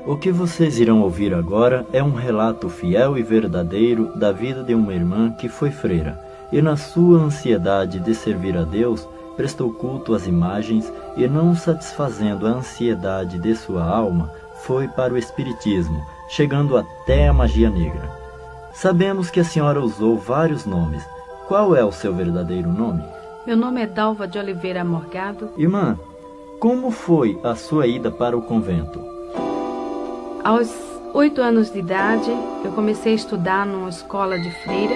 O que vocês irão ouvir agora é um relato fiel e verdadeiro da vida de uma irmã que foi freira e, na sua ansiedade de servir a Deus, prestou culto às imagens e, não satisfazendo a ansiedade de sua alma, foi para o espiritismo, chegando até a magia negra. Sabemos que a senhora usou vários nomes. Qual é o seu verdadeiro nome? Meu nome é Dalva de Oliveira Morgado. Irmã, como foi a sua ida para o convento? Aos 8 anos de idade, eu comecei a estudar numa escola de freira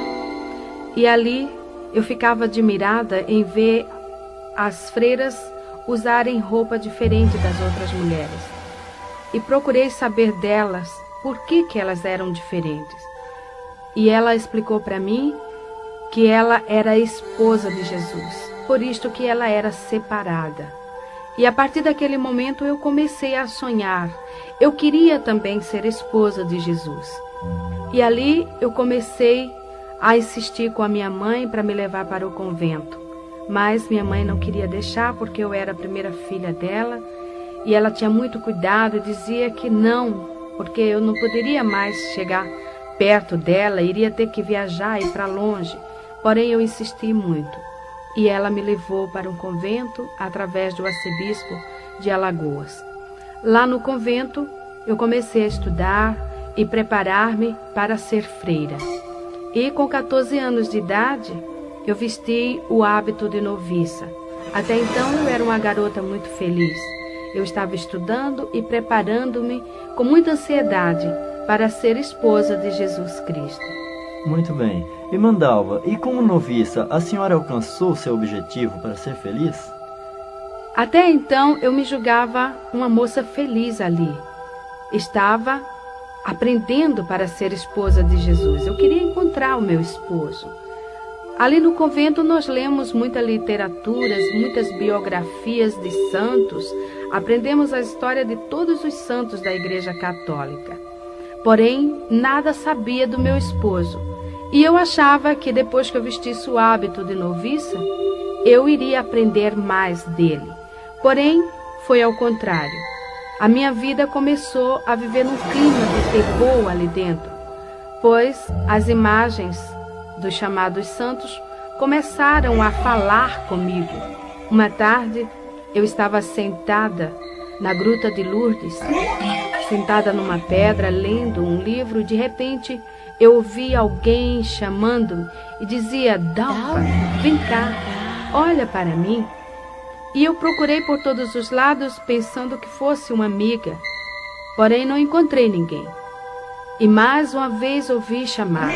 e ali eu ficava admirada em ver as freiras usarem roupa diferente das outras mulheres. E procurei saber delas por que elas eram diferentes. E ela explicou para mim que ela era a esposa de Jesus, por isto que ela era separada. E a partir daquele momento eu comecei a sonhar. Eu queria também ser esposa de Jesus. E ali eu comecei a insistir com a minha mãe para me levar para o convento. Mas minha mãe não queria deixar porque eu era a primeira filha dela. E ela tinha muito cuidado e dizia que não, porque eu não poderia mais chegar perto dela, iria ter que viajar e ir para longe. Porém eu insisti muito. E ela me levou para um convento através do arcebispo de Alagoas. Lá no convento, eu comecei a estudar e preparar-me para ser freira. E com 14 anos de idade, eu vesti o hábito de noviça. Até então, eu era uma garota muito feliz. Eu estava estudando e preparando-me com muita ansiedade para ser esposa de Jesus Cristo. Muito bem. Irmã Dalva, e como noviça, a senhora alcançou seu objetivo para ser feliz? Até então, eu me julgava uma moça feliz ali. Estava aprendendo para ser esposa de Jesus. Eu queria encontrar o meu esposo. Ali no convento nós lemos muitas literaturas, muitas biografias de santos. Aprendemos a história de todos os santos da Igreja Católica. Porém, nada sabia do meu esposo. E eu achava que depois que eu vestisse o hábito de noviça, eu iria aprender mais dele. Porém, foi ao contrário. A minha vida começou a viver num clima de terror ali dentro, pois as imagens dos chamados santos começaram a falar comigo. Uma tarde, eu estava sentada na Gruta de Lourdes, sentada numa pedra, lendo um livro, e de repente eu ouvi alguém chamando-me e dizia: Dalva, vem cá, olha para mim. E eu procurei por todos os lados pensando que fosse uma amiga, porém não encontrei ninguém. E mais uma vez ouvi chamar,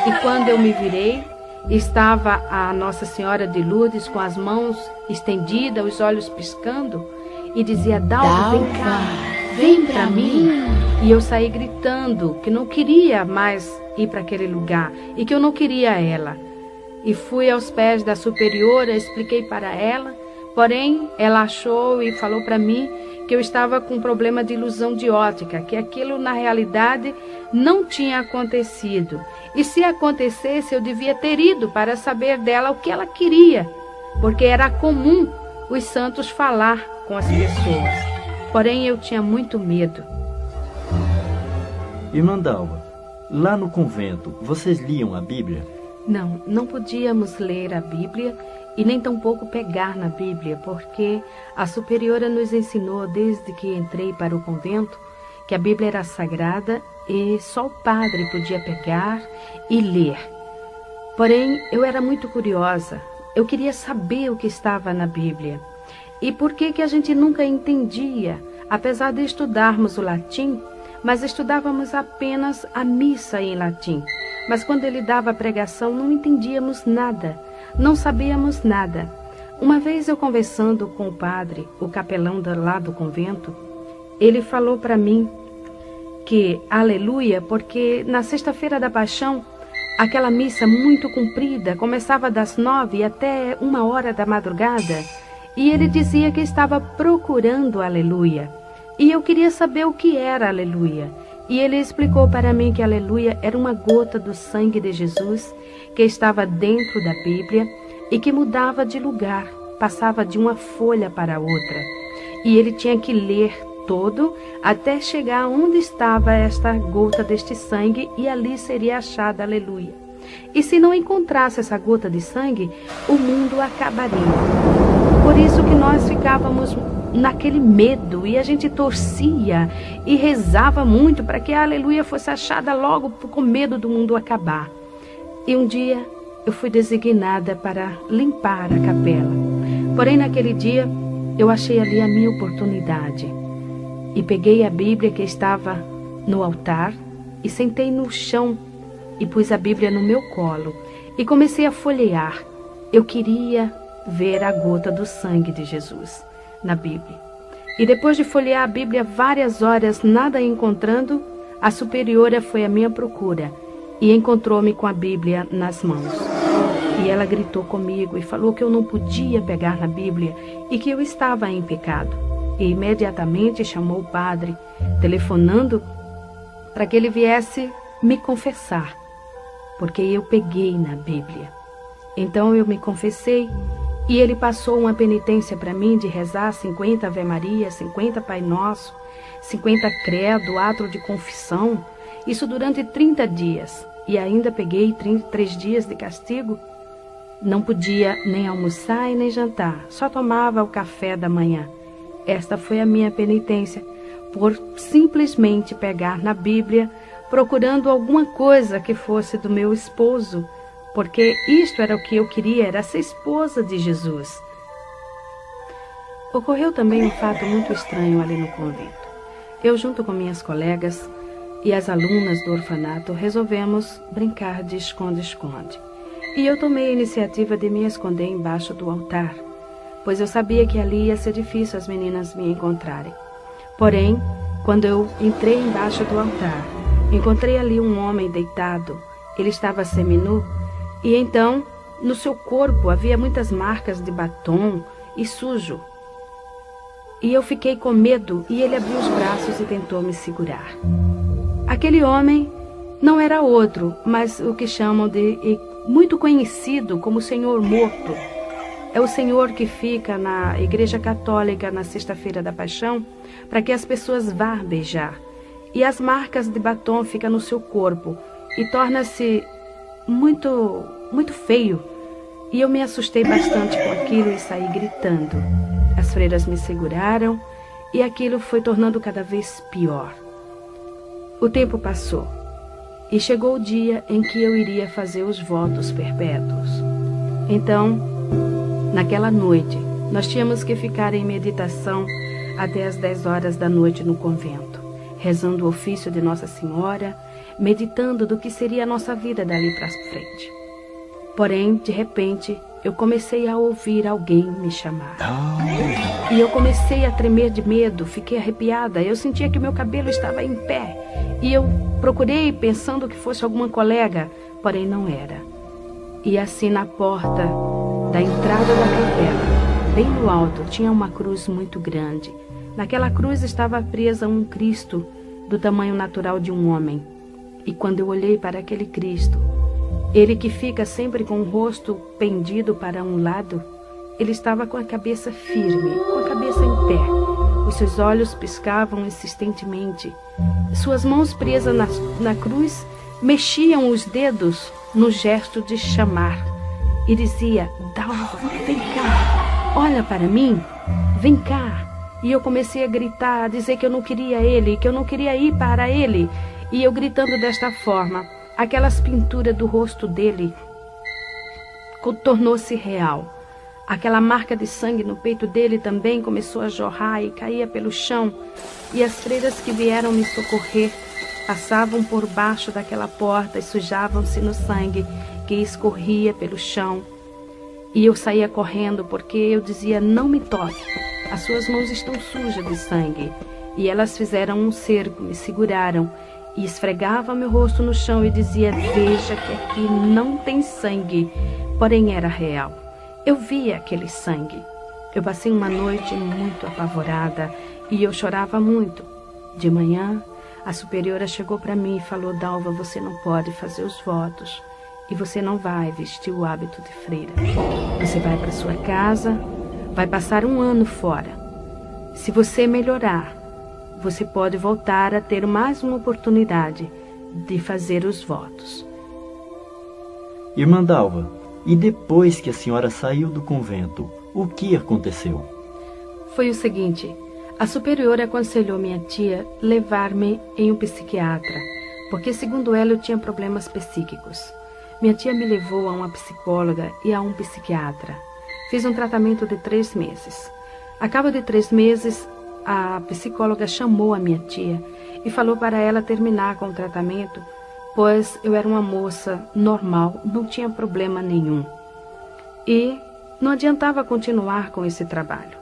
e quando eu me virei, estava a Nossa Senhora de Lourdes com as mãos estendidas, os olhos piscando, e dizia: Dalva, vem cá, vem para mim. E eu saí gritando que não queria mais ir para aquele lugar e que eu não queria ela. E fui aos pés da superiora, expliquei para ela, porém ela achou e falou para mim que eu estava com um problema de ilusão de ótica, que aquilo na realidade não tinha acontecido. E se acontecesse, eu devia ter ido para saber dela o que ela queria, porque era comum os santos falar com as pessoas. Porém, eu tinha muito medo. Irmã Dalva, lá no convento, vocês liam a Bíblia? Não, não podíamos ler a Bíblia e nem tampouco pegar na Bíblia, porque a superiora nos ensinou desde que entrei para o convento que a Bíblia era sagrada e só o padre podia pegar e ler. Porém, eu era muito curiosa, eu queria saber o que estava na Bíblia. E por que a gente nunca entendia, apesar de estudarmos o latim, mas estudávamos apenas a missa em latim. Mas quando ele dava a pregação, não entendíamos nada, não sabíamos nada. Uma vez eu conversando com o padre, o capelão lá do convento, ele falou para mim que, aleluia, porque na sexta-feira da Paixão, aquela missa muito comprida, começava das 9 até 1h da madrugada, e ele dizia que estava procurando aleluia. E eu queria saber o que era aleluia. E ele explicou para mim que aleluia era uma gota do sangue de Jesus que estava dentro da Bíblia e que mudava de lugar, passava de uma folha para outra. E ele tinha que ler todo até chegar onde estava esta gota deste sangue e ali seria achada, aleluia. E se não encontrasse essa gota de sangue, o mundo acabaria. Por isso que nós ficávamos naquele medo e a gente torcia e rezava muito para que a aleluia fosse achada logo com medo do mundo acabar. E um dia eu fui designada para limpar a capela. Porém, naquele dia, eu achei ali a minha oportunidade. E peguei a Bíblia que estava no altar e sentei no chão e pus a Bíblia no meu colo e comecei a folhear. Eu queria ver a gota do sangue de Jesus na Bíblia. E depois de folhear a Bíblia várias horas, nada encontrando, a superiora foi à minha procura e encontrou-me com a Bíblia nas mãos. E ela gritou comigo e falou que eu não podia pegar na Bíblia e que eu estava em pecado. E imediatamente chamou o padre, telefonando para que ele viesse me confessar, porque eu peguei na Bíblia. Então eu me confessei e ele passou uma penitência para mim de rezar 50 Ave Maria, 50 Pai Nosso, 50 Credo, ato de confissão, isso durante 30 dias. E ainda peguei 33 dias de castigo. Não podia nem almoçar e nem jantar, só tomava o café da manhã. Esta foi a minha penitência, por simplesmente pegar na Bíblia, procurando alguma coisa que fosse do meu esposo, porque isto era o que eu queria, era ser esposa de Jesus. Ocorreu também um fato muito estranho ali no convento. Eu, junto com minhas colegas e as alunas do orfanato, resolvemos brincar de esconde-esconde. E eu tomei a iniciativa de me esconder embaixo do altar, pois eu sabia que ali ia ser difícil as meninas me encontrarem. Porém, quando eu entrei embaixo do altar, encontrei ali um homem deitado. Ele estava seminu e então, no seu corpo havia muitas marcas de batom e sujo. E eu fiquei com medo e ele abriu os braços e tentou me segurar. Aquele homem não era outro, mas o que chamam de muito conhecido como Senhor Morto. É o Senhor que fica na Igreja Católica na Sexta-feira da Paixão para que as pessoas vá beijar. E as marcas de batom ficam no seu corpo e torna-se muito, muito feio. E eu me assustei bastante com aquilo e saí gritando. As freiras me seguraram e aquilo foi tornando cada vez pior. O tempo passou e chegou o dia em que eu iria fazer os votos perpétuos. Então, naquela noite, nós tínhamos que ficar em meditação até as 10 horas da noite no convento, rezando o ofício de Nossa Senhora, meditando do que seria a nossa vida dali para frente. Porém, de repente, eu comecei a ouvir alguém me chamar. E eu comecei a tremer de medo, fiquei arrepiada. Eu sentia que meu cabelo estava em pé. E eu procurei pensando que fosse alguma colega, porém não era. E assim na porta da entrada da capela, bem no alto, tinha uma cruz muito grande. Naquela cruz estava presa um Cristo do tamanho natural de um homem. E quando eu olhei para aquele Cristo, ele que fica sempre com o rosto pendido para um lado, ele estava com a cabeça firme, com a cabeça em pé. Os seus olhos piscavam insistentemente. Suas mãos presas na cruz mexiam os dedos no gesto de chamar. E dizia: Dalva, vem cá, olha para mim, vem cá. E eu comecei a gritar, a dizer que eu não queria ele, que eu não queria ir para ele. E eu gritando desta forma, aquelas pinturas do rosto dele tornou-se real. Aquela marca de sangue no peito dele também começou a jorrar e caía pelo chão. E as freiras que vieram me socorrer passavam por baixo daquela porta e sujavam-se no sangue que escorria pelo chão. E eu saía correndo porque eu dizia: não me toque, as suas mãos estão sujas de sangue. E elas fizeram um cerco, me seguraram e esfregava meu rosto no chão e dizia: veja que aqui não tem sangue. Porém era real. Eu via aquele sangue. Eu passei uma noite muito apavorada e eu chorava muito. De manhã, a superiora chegou para mim e falou: Dalva, você não pode fazer os votos e você não vai vestir o hábito de freira. Você vai para sua casa, vai passar um ano fora. Se você melhorar, você pode voltar a ter mais uma oportunidade de fazer os votos. Irmã Dalva, e depois que a senhora saiu do convento, o que aconteceu? Foi o seguinte, a superiora aconselhou minha tia levar-me em um psiquiatra, porque segundo ela eu tinha problemas psíquicos. Minha tia me levou a uma psicóloga e a um psiquiatra. Fiz um tratamento de 3 meses. A cabo de 3 meses, a psicóloga chamou a minha tia e falou para ela terminar com o tratamento, pois eu era uma moça normal, não tinha problema nenhum. E não adiantava continuar com esse trabalho.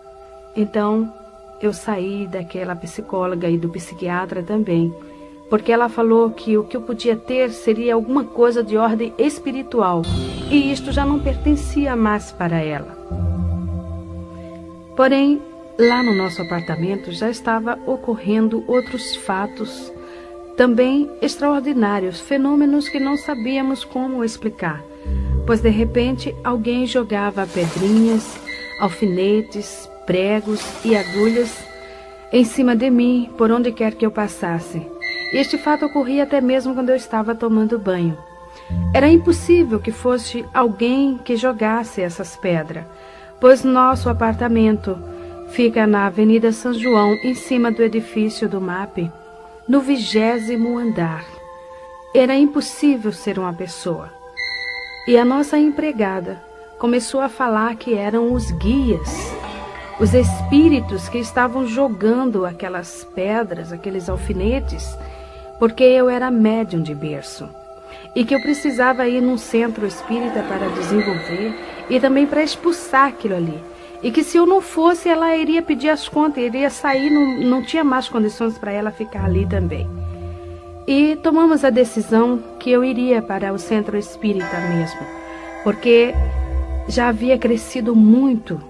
Então, eu saí daquela psicóloga e do psiquiatra também, porque ela falou que o que eu podia ter seria alguma coisa de ordem espiritual, e isto já não pertencia mais para ela. Porém, lá no nosso apartamento já estava ocorrendo outros fatos também extraordinários, fenômenos que não sabíamos como explicar, pois de repente alguém jogava pedrinhas, alfinetes, pregos e agulhas em cima de mim, por onde quer que eu passasse. Este fato ocorria até mesmo quando eu estava tomando banho. Era impossível que fosse alguém que jogasse essas pedras, pois nosso apartamento fica na Avenida São João, em cima do edifício do MAP, no 20º andar. Era impossível ser uma pessoa. E a nossa empregada começou a falar que eram os guias, os espíritos que estavam jogando aquelas pedras, aqueles alfinetes, porque eu era médium de berço e que eu precisava ir num centro espírita para desenvolver e também para expulsar aquilo ali. E que se eu não fosse, ela iria pedir as contas, iria sair, não tinha mais condições para ela ficar ali também. E tomamos a decisão que eu iria para o centro espírita mesmo, porque já havia crescido muito.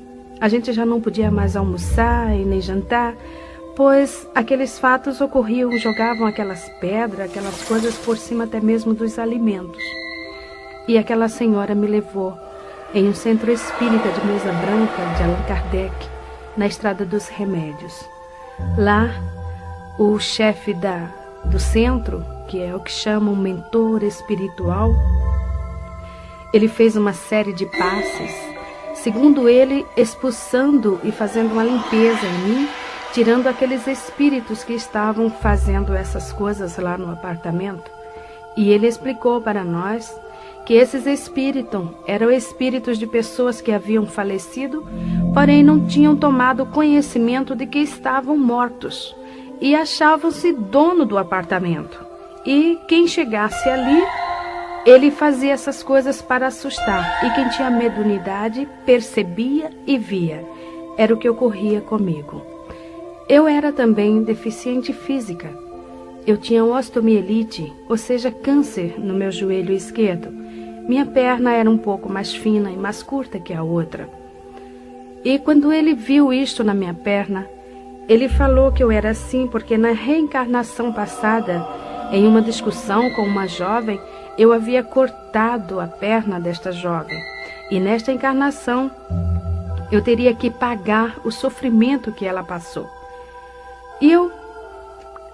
A gente já não podia mais almoçar e nem jantar, pois aqueles fatos ocorriam, jogavam aquelas pedras, aquelas coisas por cima até mesmo dos alimentos. E aquela senhora me levou em um centro espírita de Mesa Branca, de Allan Kardec, na Estrada dos Remédios. Lá, o chefe do centro, que é o que chama um mentor espiritual, ele fez uma série de passes, segundo ele, expulsando e fazendo uma limpeza em mim, tirando aqueles espíritos que estavam fazendo essas coisas lá no apartamento. E ele explicou para nós que esses espíritos eram espíritos de pessoas que haviam falecido, porém não tinham tomado conhecimento de que estavam mortos e achavam-se dono do apartamento. E quem chegasse ali, ele fazia essas coisas para assustar. E quem tinha mediunidade percebia e via. Era o que ocorria comigo. Eu era também deficiente física. Eu tinha osteomielite, ou seja, câncer no meu joelho esquerdo. Minha perna era um pouco mais fina e mais curta que a outra. E quando ele viu isto na minha perna, ele falou que eu era assim porque na reencarnação passada, em uma discussão com uma jovem, eu havia cortado a perna desta jovem. E nesta encarnação, eu teria que pagar o sofrimento que ela passou. E eu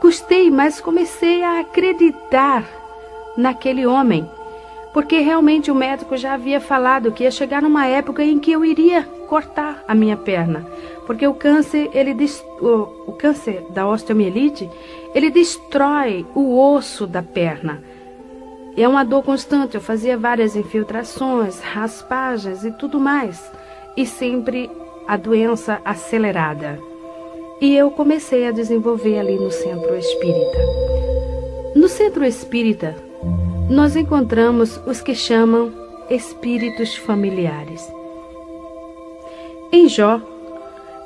custei, mas comecei a acreditar naquele homem, porque realmente o médico já havia falado que ia chegar numa época em que eu iria cortar a minha perna, porque o câncer, o câncer da osteomielite, ele destrói o osso da perna. É uma dor constante, eu fazia várias infiltrações, raspagens e tudo mais, e sempre a doença acelerada. E eu comecei a desenvolver ali no centro espírita. No centro espírita, nós encontramos os que chamam espíritos familiares. Em Jó,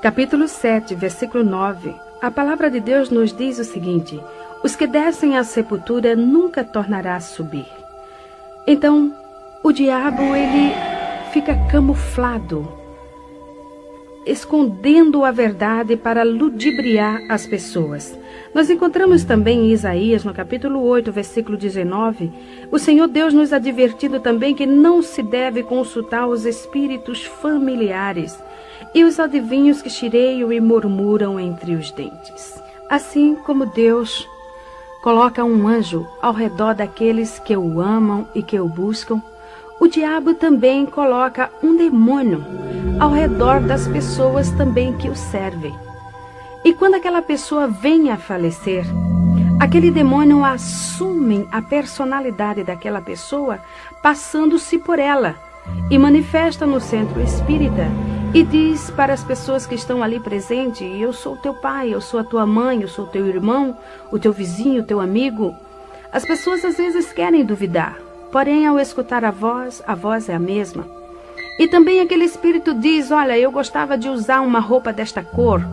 capítulo 7, versículo 9, a palavra de Deus nos diz o seguinte: os que descem à sepultura nunca tornará a subir. Então, o diabo, ele fica camuflado, escondendo a verdade para ludibriar as pessoas. Nós encontramos também em Isaías, no capítulo 8, versículo 19, o Senhor Deus nos advertindo também que não se deve consultar os espíritos familiares e os adivinhos que chireiam e murmuram entre os dentes. Assim como Deus coloca um anjo ao redor daqueles que o amam e que o buscam, o diabo também coloca um demônio ao redor das pessoas também que o servem. E quando aquela pessoa vem a falecer, aquele demônio assume a personalidade daquela pessoa, passando-se por ela, e manifesta no centro espírita e diz para as pessoas que estão ali presentes: eu sou o teu pai, eu sou a tua mãe, eu sou o teu irmão, o teu vizinho, o teu amigo. As pessoas às vezes querem duvidar, porém ao escutar a voz é a mesma. E também aquele espírito diz: olha, eu gostava de usar uma roupa desta cor,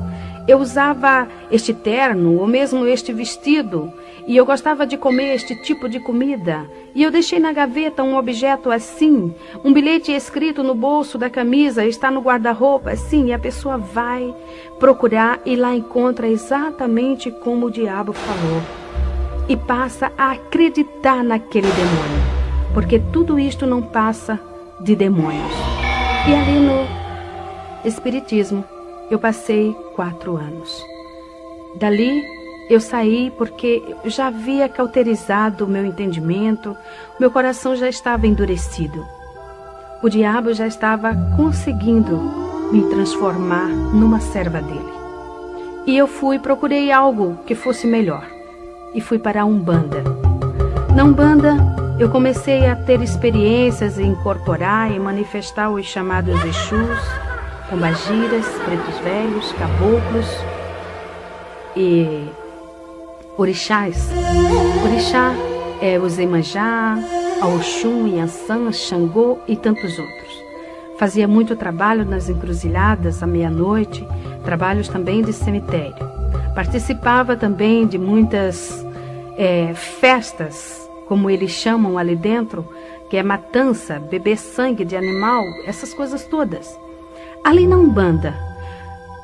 eu usava este terno ou mesmo este vestido, e eu gostava de comer este tipo de comida, e eu deixei na gaveta um objeto assim, um bilhete escrito no bolso da camisa, está no guarda-roupa assim, e a pessoa vai procurar e lá encontra exatamente como o diabo falou, e passa a acreditar naquele demônio, porque tudo isto não passa de demônios. E ali no Espiritismo eu passei 4 anos. Dali eu saí porque eu já havia cauterizado o meu entendimento, meu coração já estava endurecido. O diabo já estava conseguindo me transformar numa serva dele. E eu procurei algo que fosse melhor. E fui para a Umbanda. Na Umbanda eu comecei a ter experiências em incorporar e manifestar os chamados Exus, pombagiras, pretos velhos, caboclos e orixás. Orixá é o Iemanjá, a Oxum, Yansan, Xangô e tantos outros. Fazia muito trabalho nas encruzilhadas à meia-noite, trabalhos também de cemitério. Participava também de muitas festas, como eles chamam ali dentro, que é matança, beber sangue de animal, essas coisas todas. Ali na Umbanda,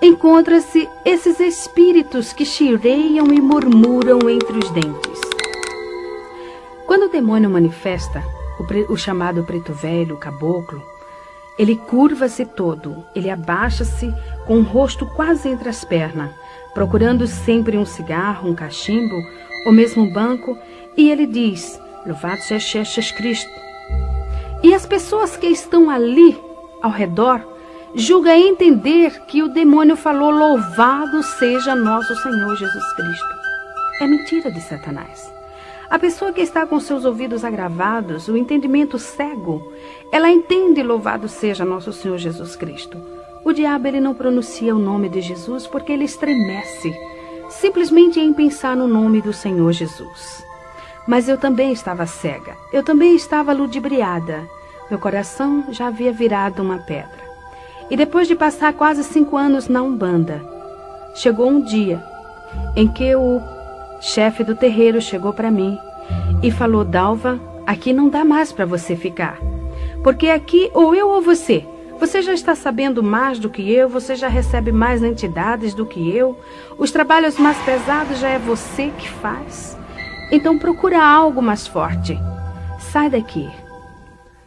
encontra-se esses espíritos que chireiam e murmuram entre os dentes. Quando o demônio manifesta, o chamado preto velho, o caboclo, ele curva-se todo, ele abaixa-se com o rosto quase entre as pernas, procurando sempre um cigarro, um cachimbo, ou mesmo um banco, e ele diz: louvado seja Jesus Cristo. E as pessoas que estão ali, ao redor, julga entender que o demônio falou: louvado seja nosso Senhor Jesus Cristo. É mentira de Satanás. A pessoa que está com seus ouvidos agravados, o entendimento cego, ela entende: louvado seja nosso Senhor Jesus Cristo. O diabo, ele não pronuncia o nome de Jesus porque ele estremece, simplesmente em pensar no nome do Senhor Jesus. Mas eu também estava cega, eu também estava ludibriada. Meu coração já havia virado uma pedra. E depois de passar quase 5 anos na Umbanda, chegou um dia em que o chefe do terreiro chegou para mim e falou: Dalva, aqui não dá mais para você ficar. Porque aqui ou eu ou você. Você já está sabendo mais do que eu, você já recebe mais entidades do que eu. Os trabalhos mais pesados já é você que faz. Então procura algo mais forte. Sai daqui.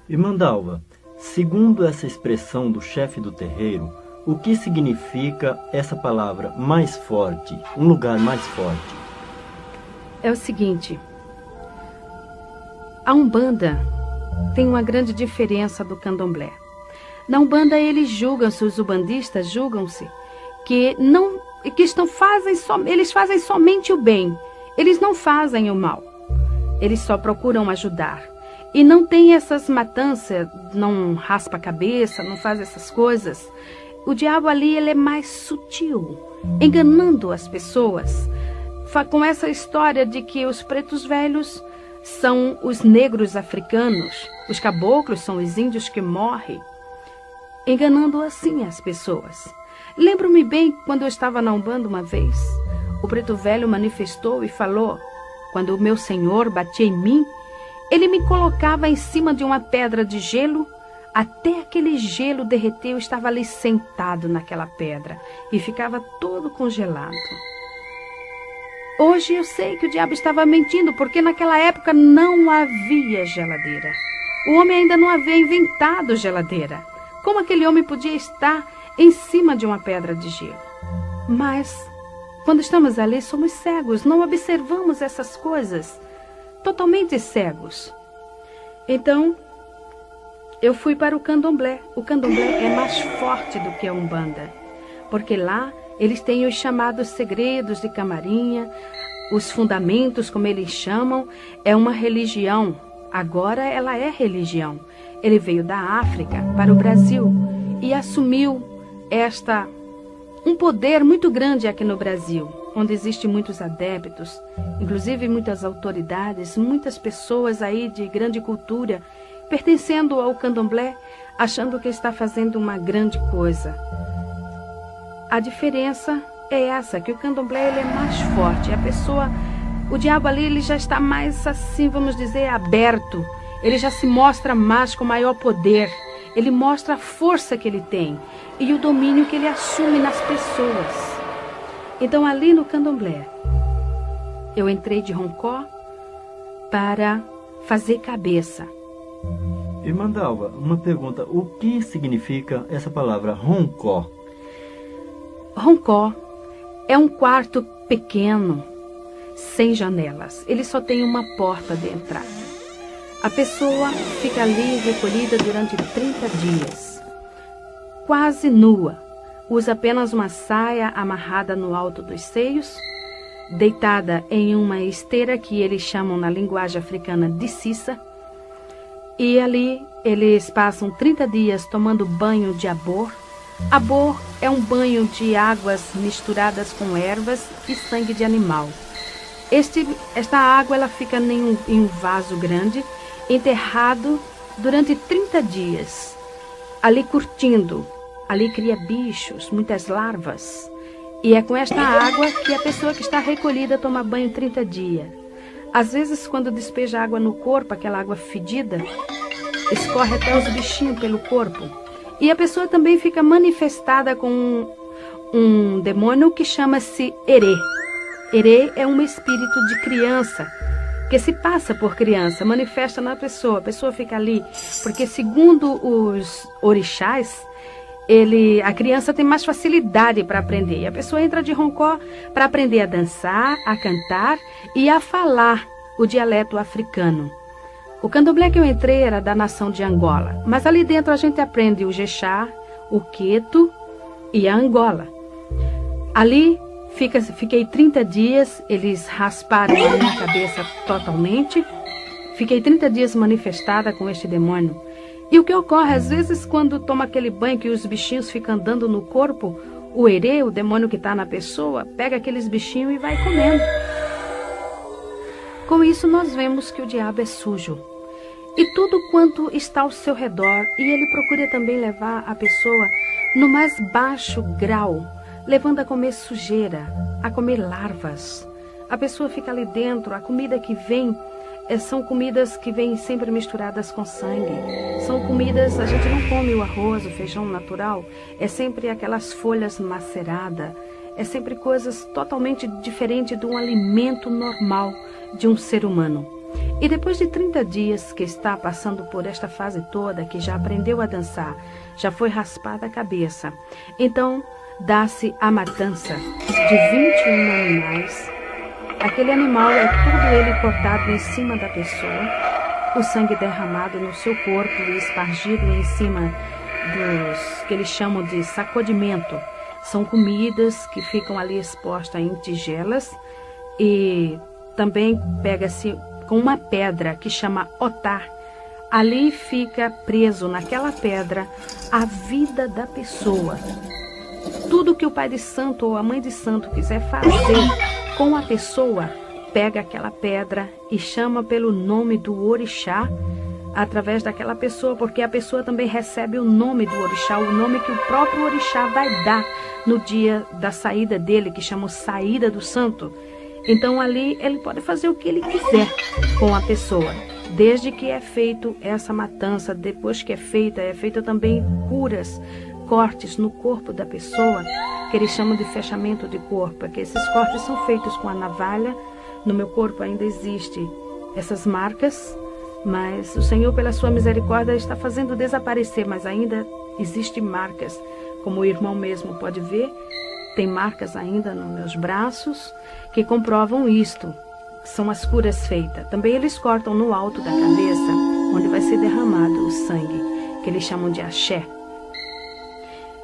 Irmã Dalva, segundo essa expressão do chefe do terreiro, o que significa essa palavra mais forte, um lugar mais forte? É o seguinte, a Umbanda tem uma grande diferença do Candomblé. Na Umbanda eles julgam-se, os umbandistas julgam-se que eles fazem somente o bem, eles não fazem o mal, eles só procuram ajudar. E não tem essas matanças, não raspa a cabeça, não faz essas coisas. O diabo ali, ele é mais sutil, enganando as pessoas, com essa história de que os pretos velhos são os negros africanos, os caboclos são os índios que morrem, enganando assim as pessoas. Lembro-me bem quando eu estava na Umbanda uma vez, o preto velho manifestou e falou: quando o meu senhor batia em mim, ele me colocava em cima de uma pedra de gelo, até aquele gelo derreter. Eu estava ali sentado naquela pedra e ficava todo congelado. Hoje eu sei que o diabo estava mentindo, porque naquela época não havia geladeira. O homem ainda não havia inventado geladeira. Como aquele homem podia estar em cima de uma pedra de gelo? Mas quando estamos ali, somos cegos, não observamos essas coisas, totalmente cegos. Então, eu fui para o candomblé. O candomblé é mais forte do que a Umbanda, porque lá eles têm os chamados segredos de camarinha, os fundamentos, como eles chamam. É uma religião, agora ela é religião. Ele veio da África para o Brasil e assumiu um poder muito grande aqui no Brasil, onde existem muitos adeptos, inclusive muitas autoridades, muitas pessoas aí de grande cultura, pertencendo ao candomblé, achando que está fazendo uma grande coisa. A diferença é essa, que o candomblé ele é mais forte. O diabo ali ele já está mais, assim, vamos dizer, aberto. Ele já se mostra mais com maior poder. Ele mostra a força que ele tem e o domínio que ele assume nas pessoas. Então, ali no candomblé, eu entrei de roncó para fazer cabeça. Irmã Dalva, uma pergunta. O que significa essa palavra roncó? Roncó é um quarto pequeno, sem janelas. Ele só tem uma porta de entrada. A pessoa fica ali recolhida durante 30 dias, quase nua. Usa apenas uma saia amarrada no alto dos seios, deitada em uma esteira que eles chamam na linguagem africana de cissa. E ali eles passam 30 dias tomando banho de abor. Abor é um banho de águas misturadas com ervas e sangue de animal. Esta água ela fica em um vaso grande, enterrado durante 30 dias, ali curtindo. Ali cria bichos, muitas larvas. E é com esta água que a pessoa que está recolhida toma banho 30 dias. Às vezes, quando despeja água no corpo, aquela água fedida, escorre até os bichinhos pelo corpo. E a pessoa também fica manifestada com um demônio que chama-se Herê. Herê é um espírito de criança, que se passa por criança, manifesta na pessoa. A pessoa fica ali, porque segundo os orixás, a criança tem mais facilidade para aprender. E a pessoa entra de roncó para aprender a dançar, a cantar e a falar o dialeto africano. O candomblé que eu entrei era da nação de Angola, mas ali dentro a gente aprende o Jexá, o Queto e a Angola. Ali fiquei 30 dias, eles rasparam a minha cabeça totalmente. Fiquei 30 dias manifestada com este demônio. E o que ocorre, às vezes, quando toma aquele banho que os bichinhos ficam andando no corpo, o Herê, o demônio que está na pessoa, pega aqueles bichinhos e vai comendo. Com isso, nós vemos que o diabo é sujo. E tudo quanto está ao seu redor, e ele procura também levar a pessoa no mais baixo grau, levando a comer sujeira, a comer larvas. A pessoa fica ali dentro, a comida que vem são comidas que vêm sempre misturadas com sangue. São comidas, a gente não come o arroz, o feijão natural, é sempre aquelas folhas maceradas, é sempre coisas totalmente diferentes de um alimento normal de um ser humano. E depois de 30 dias que está passando por esta fase toda, que já aprendeu a dançar, já foi raspada a cabeça, então dá-se a matança de 21 animais. Aquele animal é tudo ele cortado em cima da pessoa, o sangue derramado no seu corpo e espargido em cima dos que eles chamam de sacudimento. São comidas que ficam ali expostas em tigelas e também pega-se com uma pedra que chama otá. Ali fica preso naquela pedra a vida da pessoa. Tudo que o pai de santo ou a mãe de santo quiser fazer com a pessoa, pega aquela pedra e chama pelo nome do orixá através daquela pessoa, porque a pessoa também recebe o nome do orixá, o nome que o próprio orixá vai dar no dia da saída dele, que chama saída do santo. Então ali ele pode fazer o que ele quiser com a pessoa, desde que é feito essa matança. Depois que é feita também curas, cortes no corpo da pessoa, que eles chamam de fechamento de corpo, que esses cortes são feitos com a navalha. No meu corpo ainda existem essas marcas, mas o Senhor, pela sua misericórdia, está fazendo desaparecer, mas ainda existem marcas, como o irmão mesmo pode ver, tem marcas ainda nos meus braços que comprovam isto. São as curas feitas. Também eles cortam no alto da cabeça, onde vai ser derramado o sangue, que eles chamam de axé.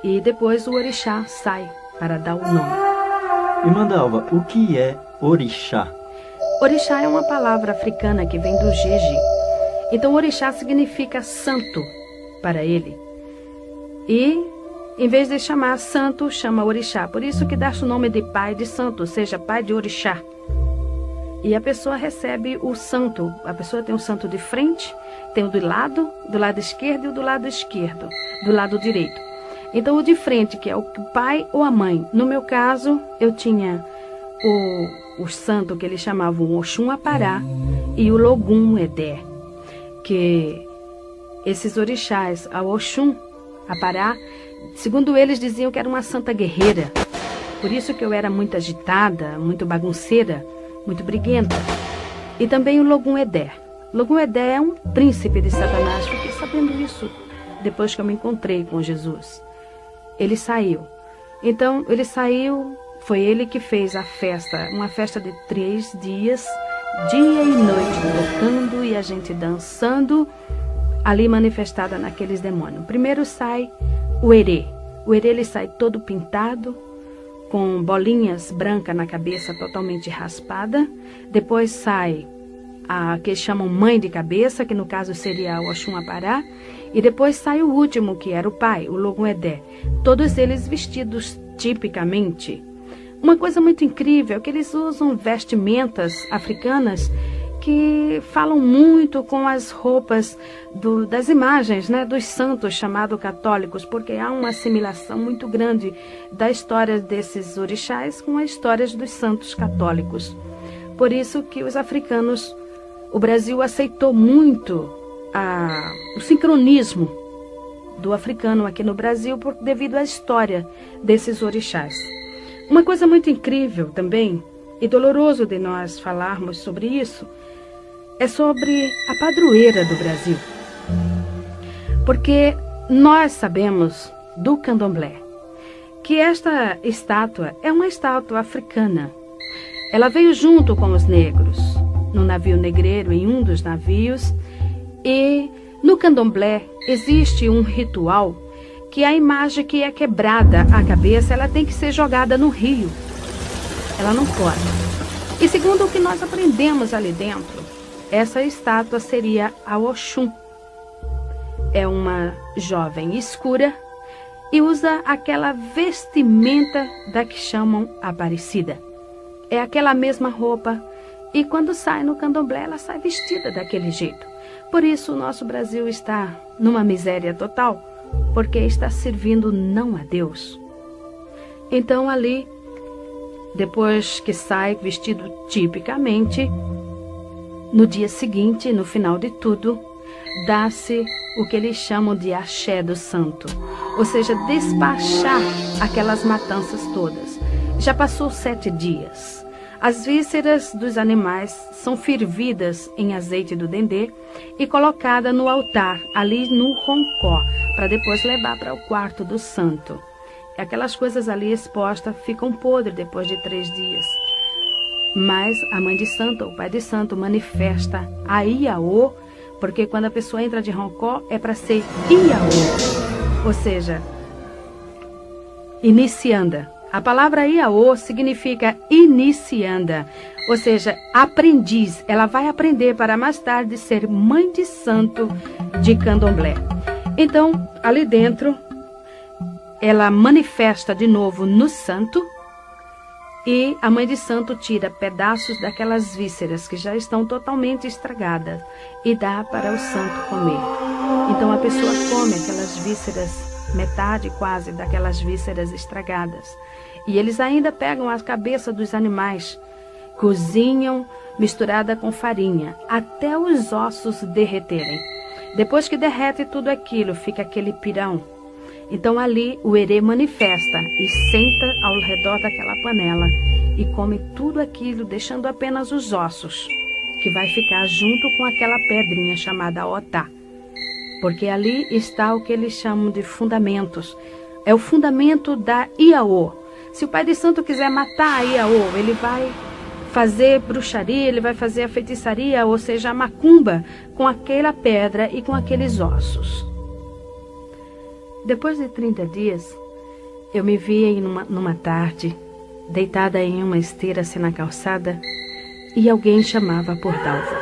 E depois o orixá sai para dar o nome. Irmã Dalva, o que é orixá? Orixá é uma palavra africana que vem do jeje. Então orixá significa santo para ele. E em vez de chamar santo, chama orixá. Por isso que dá-se o nome de pai de santo, ou seja, pai de orixá. E a pessoa recebe o santo. A pessoa tem o santo de frente, tem o do lado esquerdo e o do lado esquerdo, do lado direito. Então o de frente, que é o pai ou a mãe. No meu caso, eu tinha o santo que eles chamavam Oxum Apará e o Logum Edé. Que esses orixás, a Oxum Apará, segundo eles diziam que era uma santa guerreira. Por isso que eu era muito agitada, muito bagunceira, muito briguenta. E também o Logum Edé. Logum Edé é um príncipe de Satanás. Fiquei sabendo isso depois que eu me encontrei com Jesus. Ele saiu. Então, ele saiu, foi ele que fez a festa, uma festa de 3 dias, dia e noite, tocando e a gente dançando, ali manifestada naqueles demônios. Primeiro sai o erê. O erê, ele sai todo pintado, com bolinhas brancas na cabeça, totalmente raspada. Depois sai a que chamam mãe de cabeça, que no caso seria o Oxum Apará. E depois sai o último, que era o pai, o Logum Edé. Todos eles vestidos tipicamente. Uma coisa muito incrível é que eles usam vestimentas africanas que falam muito com as roupas das imagens, né, dos santos chamados católicos, porque há uma assimilação muito grande da história desses orixás com as histórias dos santos católicos. Por isso que os africanos, o Brasil aceitou muito o sincronismo do africano aqui no Brasil devido à história desses orixás. Uma coisa muito incrível também, e doloroso de nós falarmos sobre isso, é sobre a padroeira do Brasil. Porque nós sabemos do candomblé que esta estátua é uma estátua africana. Ela veio junto com os negros, no navio negreiro, em um dos navios. E no candomblé existe um ritual que a imagem que é quebrada a cabeça, ela tem que ser jogada no rio. Ela não pode. E segundo o que nós aprendemos ali dentro, essa estátua seria a Oxum. É uma jovem escura e usa aquela vestimenta da que chamam Aparecida. É aquela mesma roupa e quando sai no candomblé, ela sai vestida daquele jeito. Por isso o nosso Brasil está numa miséria total, porque está servindo não a Deus. Então ali, depois que sai vestido tipicamente, no dia seguinte, no final de tudo, dá-se o que eles chamam de axé do santo, ou seja, despachar aquelas matanças todas. Já passou 7 dias. As vísceras dos animais são fervidas em azeite do dendê e colocadas no altar, ali no roncó, para depois levar para o quarto do santo. Aquelas coisas ali expostas ficam podres depois de 3 dias. Mas a mãe de santo, o pai de santo, manifesta a Iaô, porque quando a pessoa entra de roncó é para ser Iaô, ou seja, inicianda. A palavra Iaô significa inicianda, ou seja, aprendiz. Ela vai aprender para mais tarde ser mãe de santo de candomblé. Então, ali dentro, ela manifesta de novo no santo e a mãe de santo tira pedaços daquelas vísceras que já estão totalmente estragadas e dá para o santo comer. Então a pessoa come aquelas vísceras, metade quase daquelas vísceras estragadas. E eles ainda pegam a cabeça dos animais, cozinham misturada com farinha, até os ossos derreterem. Depois que derrete tudo aquilo, fica aquele pirão. Então ali o erê manifesta e senta ao redor daquela panela e come tudo aquilo, deixando apenas os ossos, que vai ficar junto com aquela pedrinha chamada otá. Porque ali está o que eles chamam de fundamentos. É o fundamento da Iaô. Se o pai de santo quiser matar a Iaô, ele vai fazer bruxaria, ele vai fazer a feitiçaria, ou seja, a macumba, com aquela pedra e com aqueles ossos. Depois de 30 dias, eu me vi numa tarde, deitada em uma esteira assim na calçada, e alguém chamava por Dalva.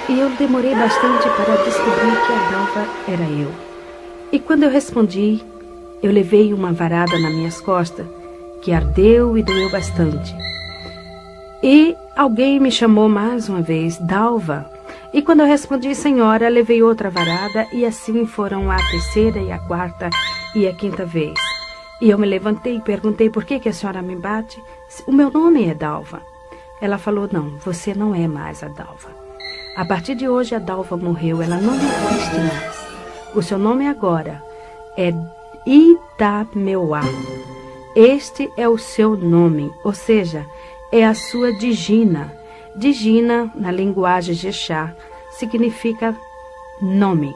E eu demorei bastante para descobrir que a Dalva era eu. E quando eu respondi, eu levei uma varada nas minhas costas, que ardeu e doeu bastante. E alguém me chamou mais uma vez, Dalva. E quando eu respondi, senhora, levei outra varada, e assim foram a terceira e a quarta e a quinta vez. E eu me levantei e perguntei, por que a senhora me bate? O meu nome é Dalva. Ela falou, não, você não é mais a Dalva. A partir de hoje a Dalva morreu, ela não existe mais. O seu nome agora é Itameuá. Este é o seu nome, ou seja, é a sua Digina. Digina, na linguagem Jexá, significa nome.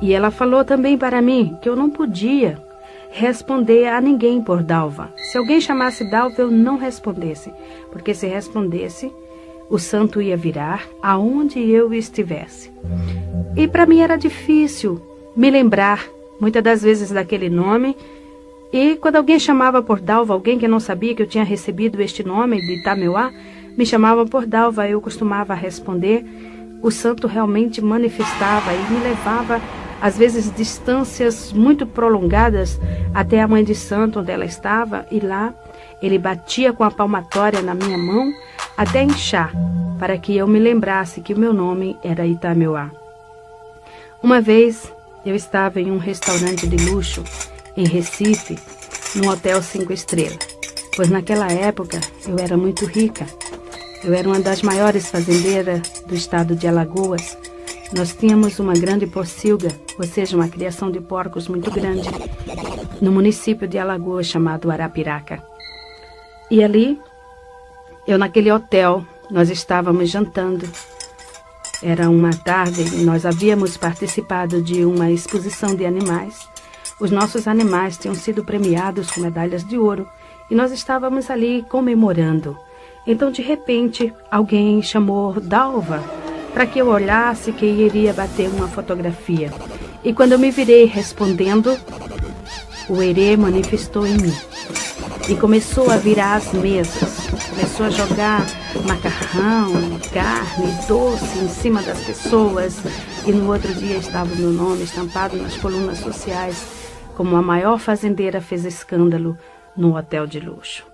E ela falou também para mim que eu não podia responder a ninguém por Dalva. Se alguém chamasse Dalva, eu não respondesse, porque se respondesse, o santo ia virar aonde eu estivesse. E para mim era difícil me lembrar, muitas das vezes, daquele nome. E quando alguém chamava por Dalva, alguém que não sabia que eu tinha recebido este nome de Itameuá, me chamava por Dalva, eu costumava responder. O santo realmente manifestava e me levava, às vezes, distâncias muito prolongadas até a mãe de santo, onde ela estava, e lá ele batia com a palmatória na minha mão até inchar, para que eu me lembrasse que o meu nome era Itameuá. Uma vez eu estava em um restaurante de luxo em Recife, num hotel 5 estrelas, pois naquela época eu era muito rica. Eu era uma das maiores fazendeiras do estado de Alagoas. Nós tínhamos uma grande pocilga, ou seja, uma criação de porcos muito grande, no município de Alagoas chamado Arapiraca. E ali, naquele hotel, nós estávamos jantando. Era uma tarde e nós havíamos participado de uma exposição de animais. Os nossos animais tinham sido premiados com medalhas de ouro e nós estávamos ali comemorando. Então, de repente, alguém chamou Dalva para que eu olhasse que iria bater uma fotografia. E quando eu me virei respondendo, o Herê manifestou em mim e começou a virar as mesas. Começou a jogar macarrão, carne, doce em cima das pessoas. E no outro dia estava o meu nome estampado nas colunas sociais, como a maior fazendeira fez escândalo num hotel de luxo.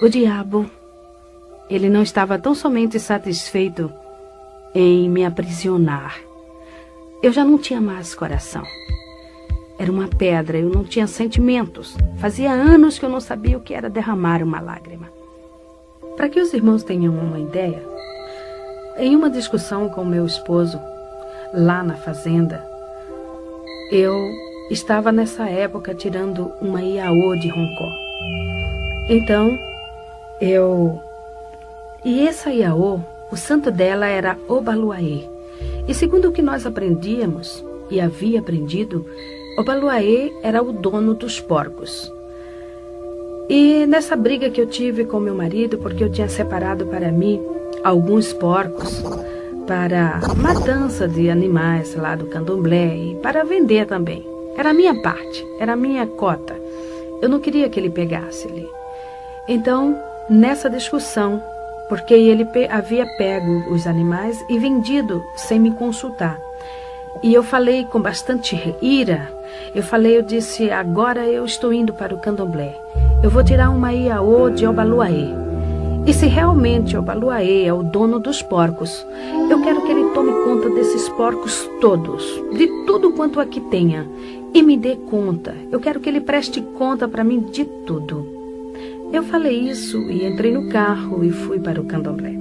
O diabo, ele não estava tão somente satisfeito em me aprisionar. Eu já não tinha mais coração. Era uma pedra, eu não tinha sentimentos. Fazia anos que eu não sabia o que era derramar uma lágrima. Para que os irmãos tenham uma ideia, em uma discussão com meu esposo, lá na fazenda, eu estava nessa época tirando uma Iaô de Roncó. Então, E essa Iaô, o santo dela era Obaluaê. E segundo o que nós aprendíamos, e havia aprendido, Obaluaê era o dono dos porcos. E nessa briga que eu tive com meu marido, porque eu tinha separado para mim alguns porcos para matança de animais lá do candomblé e para vender também. Era a minha parte, era a minha cota. Eu não queria que ele pegasse ali. Então, nessa discussão, porque ele havia pego os animais e vendido sem me consultar. E eu falei com bastante ira, eu disse, agora eu estou indo para o candomblé. Eu vou tirar uma Iaô de Obaluaê. E se realmente Obaluaê é o dono dos porcos, eu quero que ele tome conta desses porcos todos, de tudo quanto aqui tenha, e me dê conta. Eu quero que ele preste conta para mim de tudo. Eu falei isso e entrei no carro e fui para o candomblé.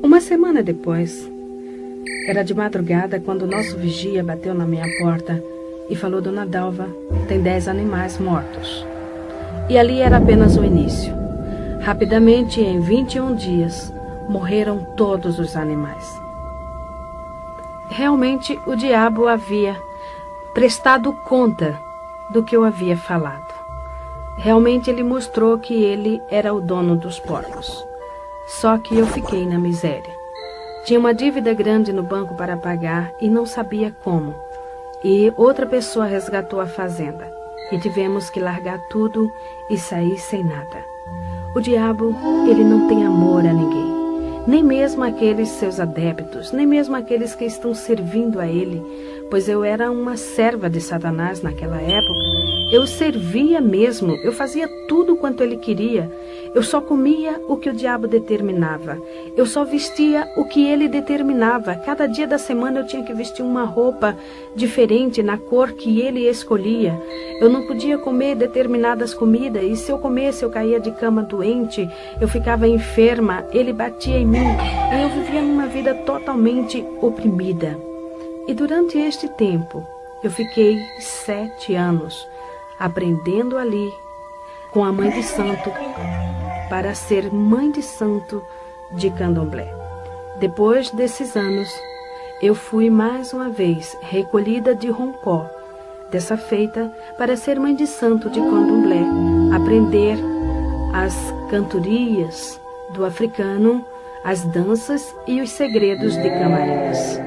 Uma semana depois, era de madrugada quando o nosso vigia bateu na minha porta e falou, Dona Dalva, tem 10 animais mortos. E ali era apenas o início. Rapidamente, em 21 dias, morreram todos os animais. Realmente, o diabo havia prestado conta do que eu havia falado. Realmente ele mostrou que ele era o dono dos porcos. Só que eu fiquei na miséria. Tinha uma dívida grande no banco para pagar e não sabia como. E outra pessoa resgatou a fazenda. E tivemos que largar tudo e sair sem nada. O diabo, ele não tem amor a ninguém. Nem mesmo aqueles seus adeptos, nem mesmo aqueles que estão servindo a ele, pois eu era uma serva de Satanás naquela época. Eu servia mesmo, eu fazia tudo quanto ele queria. Eu só comia o que o diabo determinava. Eu só vestia o que ele determinava. Cada dia da semana eu tinha que vestir uma roupa diferente na cor que ele escolhia. Eu não podia comer determinadas comidas e se eu comesse eu caía de cama doente, eu ficava enferma, ele batia em mim e eu vivia uma vida totalmente oprimida. E durante este tempo eu fiquei 7 anos aprendendo ali com a mãe de santo para ser mãe de santo de Candomblé. Depois desses anos, eu fui mais uma vez recolhida de Roncó, dessa feita para ser mãe de santo de Candomblé, aprender as cantorias do africano, as danças e os segredos de Camarinhas.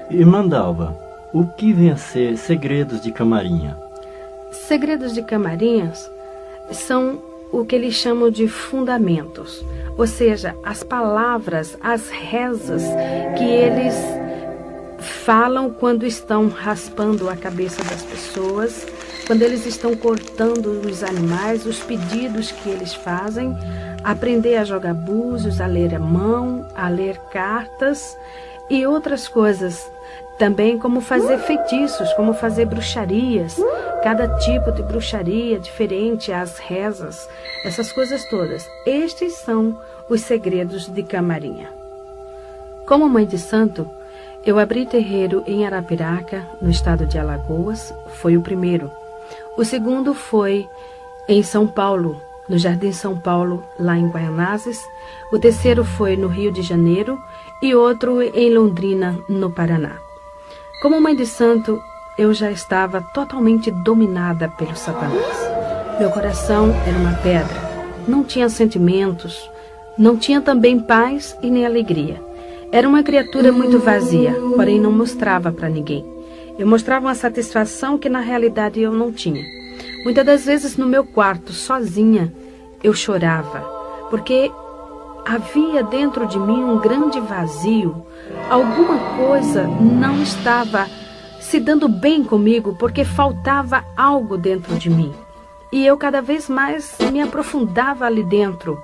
Irmã Dalva, o que vem a ser segredos de Camarinha? Segredos de Camarinhas são o que eles chamam de fundamentos, ou seja, as palavras, as rezas que eles falam quando estão raspando a cabeça das pessoas, quando eles estão cortando os animais, os pedidos que eles fazem, aprender a jogar búzios, a ler a mão, a ler cartas e outras coisas. Também como fazer feitiços, como fazer bruxarias, cada tipo de bruxaria diferente, as rezas, essas coisas todas. Estes são os segredos de Camarinha. Como mãe de santo, eu abri terreiro em Arapiraca, no estado de Alagoas, foi o primeiro. O segundo foi em São Paulo, no Jardim São Paulo, lá em Guaianazes. O terceiro foi no Rio de Janeiro e outro em Londrina, no Paraná. Como mãe de santo, eu já estava totalmente dominada pelo Satanás. Meu coração era uma pedra, não tinha sentimentos, não tinha também paz e nem alegria. Era uma criatura muito vazia, porém não mostrava para ninguém. Eu mostrava uma satisfação que na realidade eu não tinha. Muitas das vezes no meu quarto, sozinha, eu chorava, porque havia dentro de mim um grande vazio. Alguma coisa não estava se dando bem comigo, porque faltava algo dentro de mim. E eu cada vez mais me aprofundava ali dentro.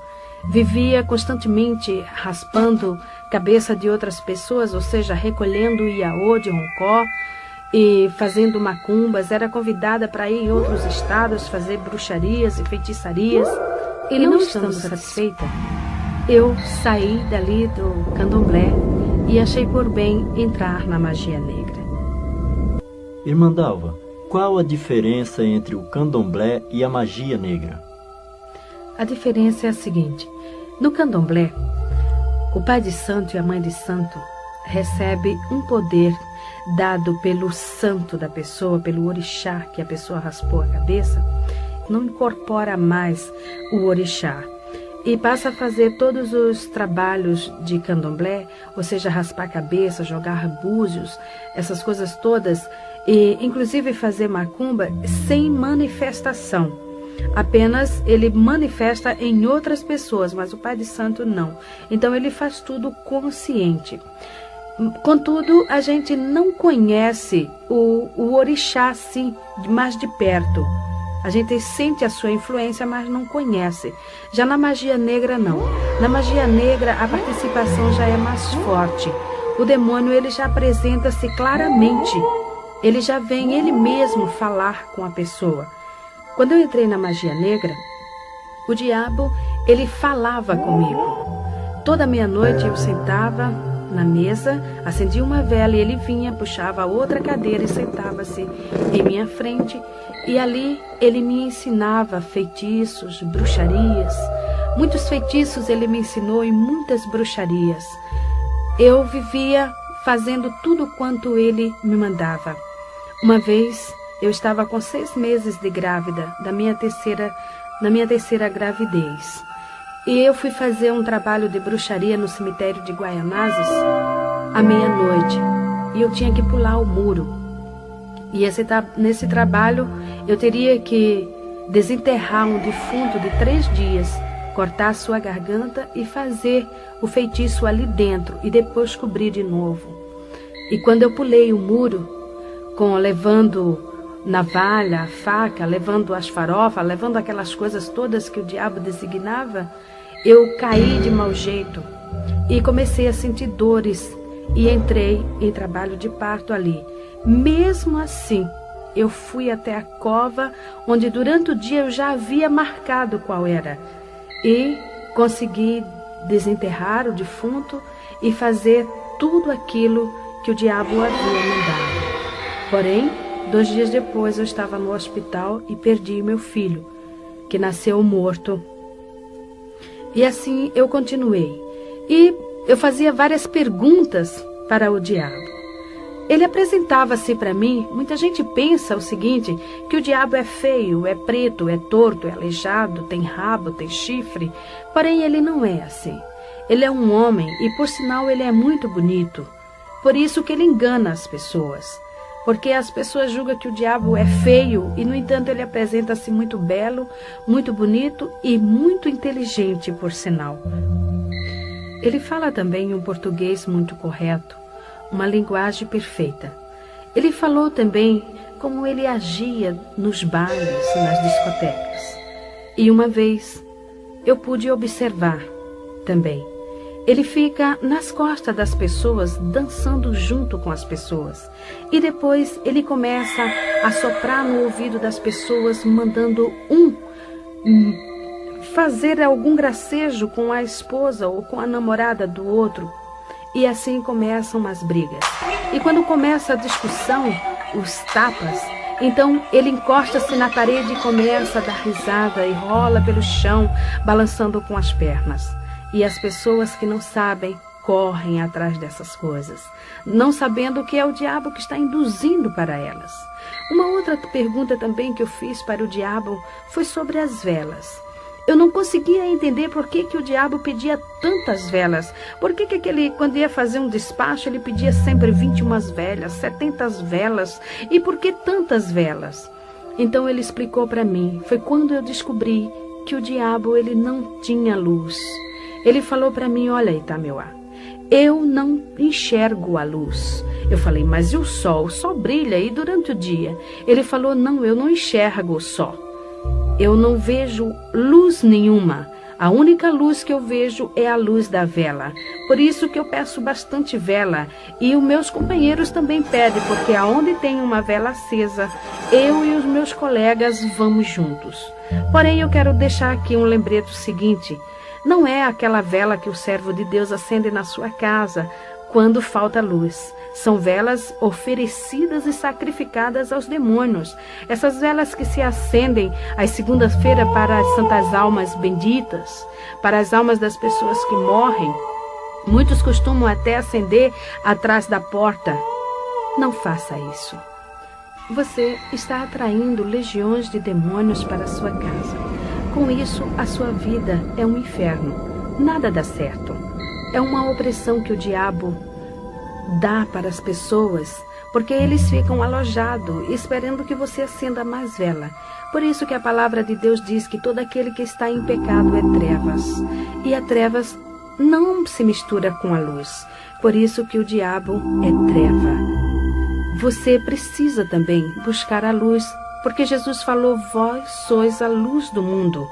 Vivia constantemente raspando cabeça de outras pessoas, ou seja, recolhendo iaô de Roncó e fazendo macumbas. Era convidada para ir em outros estados fazer bruxarias e feitiçarias. E não estando satisfeita, eu saí dali do Candomblé e achei por bem entrar na magia negra. Irmã Dalva, qual a diferença entre o Candomblé e a magia negra? A diferença é a seguinte: no Candomblé, o pai de santo e a mãe de santo recebe um poder dado pelo santo da pessoa, pelo orixá que a pessoa raspou a cabeça, não incorpora mais o orixá e passa a fazer todos os trabalhos de Candomblé, ou seja, raspar a cabeça, jogar búzios, essas coisas todas, e inclusive fazer macumba sem manifestação. Apenas ele manifesta em outras pessoas, mas o pai de santo não. Então ele faz tudo consciente. Contudo, a gente não conhece o orixá assim, mais de perto. A gente sente a sua influência, mas não conhece. Já na magia negra, não. Na magia negra, a participação já é mais forte. O demônio, ele já apresenta-se claramente. Ele já vem ele mesmo falar com a pessoa. Quando eu entrei na magia negra, o diabo, ele falava comigo. Toda meia-noite eu sentava na mesa, acendia uma vela e ele vinha, puxava outra cadeira e sentava-se em minha frente. E ali ele me ensinava feitiços, bruxarias. Muitos feitiços ele me ensinou e muitas bruxarias. Eu vivia fazendo tudo quanto ele me mandava. Uma vez eu estava com 6 meses de grávida, na minha terceira gravidez. E eu fui fazer um trabalho de bruxaria no cemitério de Guaianazes à meia-noite. E eu tinha que pular o muro. E nesse trabalho eu teria que desenterrar um defunto de 3 dias, cortar a sua garganta e fazer o feitiço ali dentro e depois cobrir de novo. E quando eu pulei o muro, levando navalha, faca, levando as farofas, levando aquelas coisas todas que o diabo designava, eu caí de mau jeito e comecei a sentir dores e entrei em trabalho de parto ali. Mesmo assim, eu fui até a cova onde durante o dia eu já havia marcado qual era e consegui desenterrar o defunto e fazer tudo aquilo que o diabo havia mandado. Porém, 2 dias depois eu estava no hospital e perdi meu filho, que nasceu morto. E assim eu continuei. E eu fazia várias perguntas para o diabo. Ele apresentava-se para mim. Muita gente pensa o seguinte, que o diabo é feio, é preto, é torto, é aleijado, tem rabo, tem chifre. Porém, ele não é assim. Ele é um homem e, por sinal, ele é muito bonito. Por isso que ele engana as pessoas. Porque as pessoas julgam que o diabo é feio e, no entanto, ele apresenta-se muito belo, muito bonito e muito inteligente, por sinal. Ele fala também um português muito correto, uma linguagem perfeita. Ele falou também como ele agia nos bailes, nas discotecas. E uma vez eu pude observar também. Ele fica nas costas das pessoas, dançando junto com as pessoas. E depois ele começa a soprar no ouvido das pessoas, mandando fazer algum gracejo com a esposa ou com a namorada do outro. E assim começam as brigas. E quando começa a discussão, os tapas, então ele encosta-se na parede e começa a dar risada e rola pelo chão, balançando com as pernas. E as pessoas que não sabem correm atrás dessas coisas, não sabendo que é o diabo que está induzindo para elas. Uma outra pergunta também que eu fiz para o diabo foi sobre as velas. Eu não conseguia entender por que o diabo pedia tantas velas. Por que quando ia fazer um despacho, ele pedia sempre 21 velas, 70 velas. E por que tantas velas? Então ele explicou para mim. Foi quando eu descobri que o diabo ele não tinha luz. Ele falou para mim, olha, Itameuá, eu não enxergo a luz. Eu falei, mas e o sol? O sol brilha e durante o dia? Ele falou, não, eu não enxergo o sol. Eu não vejo luz nenhuma. A única luz que eu vejo é a luz da vela. Por isso que eu peço bastante vela. E os meus companheiros também pedem, porque aonde tem uma vela acesa, eu e os meus colegas vamos juntos. Porém, eu quero deixar aqui um lembrete seguinte. Não é aquela vela que o servo de Deus acende na sua casa quando falta luz. São velas oferecidas e sacrificadas aos demônios. Essas velas que se acendem às segundas-feiras para as santas almas benditas, para as almas das pessoas que morrem. Muitos costumam até acender atrás da porta. Não faça isso. Você está atraindo legiões de demônios para a sua casa. Com isso, a sua vida é um inferno. Nada dá certo. É uma opressão que o diabo dá para as pessoas, porque eles ficam alojados, esperando que você acenda mais vela. Por isso que a palavra de Deus diz que todo aquele que está em pecado é trevas. E a trevas não se mistura com a luz. Por isso que o diabo é treva. Você precisa também buscar a luz, porque Jesus falou, vós sois a luz do mundo.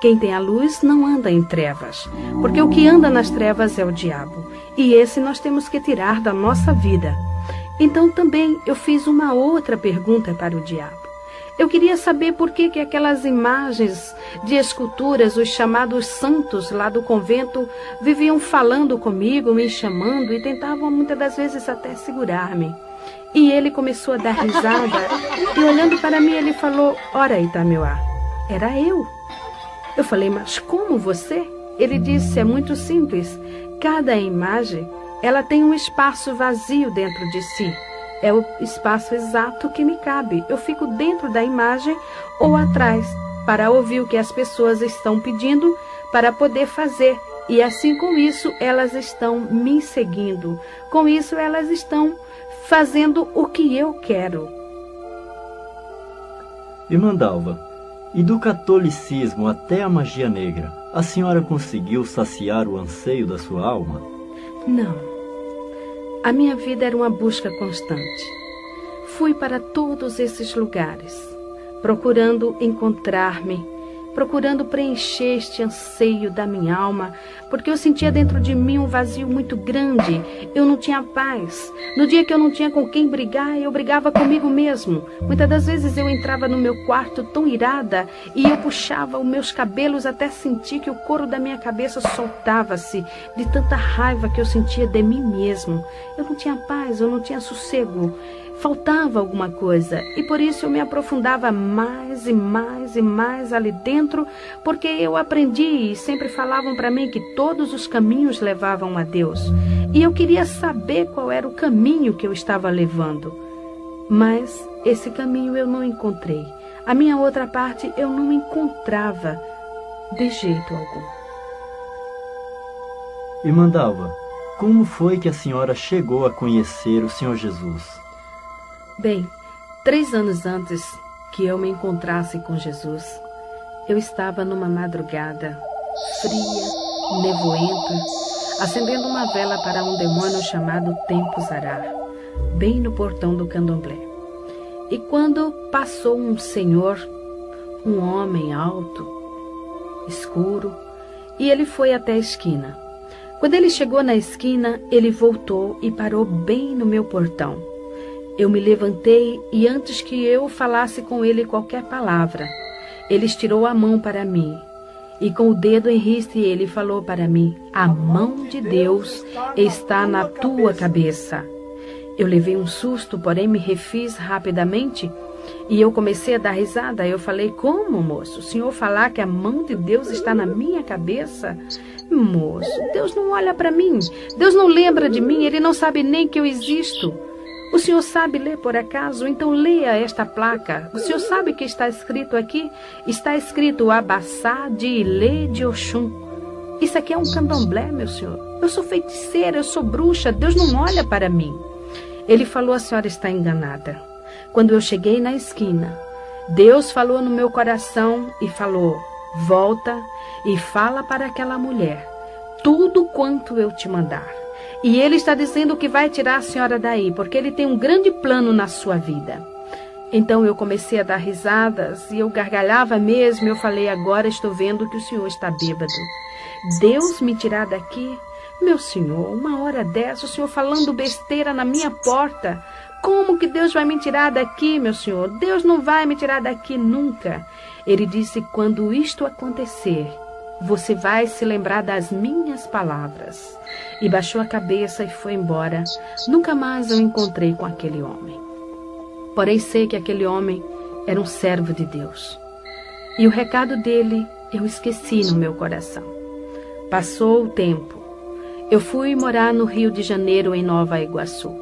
Quem tem a luz não anda em trevas, porque o que anda nas trevas é o diabo. E esse nós temos que tirar da nossa vida. Então também eu fiz uma outra pergunta para o diabo. Eu queria saber por que aquelas imagens de esculturas, os chamados santos lá do convento, viviam falando comigo, me chamando e tentavam muitas das vezes até segurar-me. E ele começou a dar risada e olhando para mim ele falou, ora Itameuá, era eu. Eu falei, mas como você? Ele disse, é muito simples. Cada imagem, ela tem um espaço vazio dentro de si. é o espaço exato que me cabe. Eu fico dentro da imagem ou atrás, para ouvir o que as pessoas estão pedindo para poder fazer. E assim, com isso, elas estão me seguindo. Com isso, elas estão fazendo o que eu quero. Irmã Dalva, e do catolicismo até a magia negra, a senhora conseguiu saciar o anseio da sua alma? Não. A minha vida era uma busca constante. Fui para todos esses lugares, procurando encontrar-me, procurando preencher este anseio da minha alma, porque eu sentia dentro de mim um vazio muito grande. Eu não tinha paz. No dia que eu não tinha com quem brigar, eu brigava comigo mesmo. Muitas das vezes eu entrava no meu quarto tão irada e eu puxava os meus cabelos até sentir que o couro da minha cabeça soltava-se de tanta raiva que eu sentia de mim mesmo. Eu não tinha paz, eu não tinha sossego. Faltava alguma coisa, e por isso eu me aprofundava mais e mais e mais ali dentro, porque eu aprendi e sempre falavam para mim que todos os caminhos levavam a Deus, e eu queria saber qual era o caminho que eu estava levando. Mas esse caminho eu não encontrei. A minha outra parte eu não encontrava de jeito algum. Irmã Dalva, como foi que a senhora chegou a conhecer o Senhor Jesus? Bem, 3 anos antes que eu me encontrasse com Jesus, eu estava numa madrugada fria, nevoenta, acendendo uma vela para um demônio chamado Tempo Zarar, bem no portão do candomblé. E quando passou um senhor, um homem alto, escuro, e ele foi até a esquina. Quando ele chegou na esquina, ele voltou e parou bem no meu portão. Eu me levantei e antes que eu falasse com ele qualquer palavra, ele estirou a mão para mim e com o dedo em riste ele falou para mim: a mão de Deus está na tua cabeça. Eu levei um susto, porém me refiz rapidamente e eu comecei a dar risada. Eu falei: como, moço? O senhor falar que a mão de Deus está na minha cabeça? Moço, Deus não olha para mim, Deus não lembra de mim, Ele não sabe nem que eu existo. O senhor sabe ler por acaso? Então leia esta placa. O senhor sabe o que está escrito aqui? Está escrito Abassá de Ilê de Oxum. Isso aqui é um candomblé, meu senhor. Eu sou feiticeira, eu sou bruxa, Deus não olha para mim. Ele falou: a senhora está enganada. Quando eu cheguei na esquina, Deus falou no meu coração e falou: volta e fala para aquela mulher tudo quanto eu te mandar. E ele está dizendo que vai tirar a senhora daí, porque ele tem um grande plano na sua vida. Então eu comecei a dar risadas e eu gargalhava mesmo. Eu falei: agora estou vendo que o senhor está bêbado. Deus me tirar daqui? Meu senhor, uma hora dessa, o senhor falando besteira na minha porta. Como que Deus vai me tirar daqui, meu senhor? Deus não vai me tirar daqui nunca. Ele disse: quando isto acontecer, você vai se lembrar das minhas palavras. E baixou a cabeça e foi embora. Nunca mais eu encontrei com aquele homem. Porém sei que aquele homem era um servo de Deus. E o recado dele eu esqueci no meu coração. Passou o tempo. Eu fui morar no Rio de Janeiro, em Nova Iguaçu.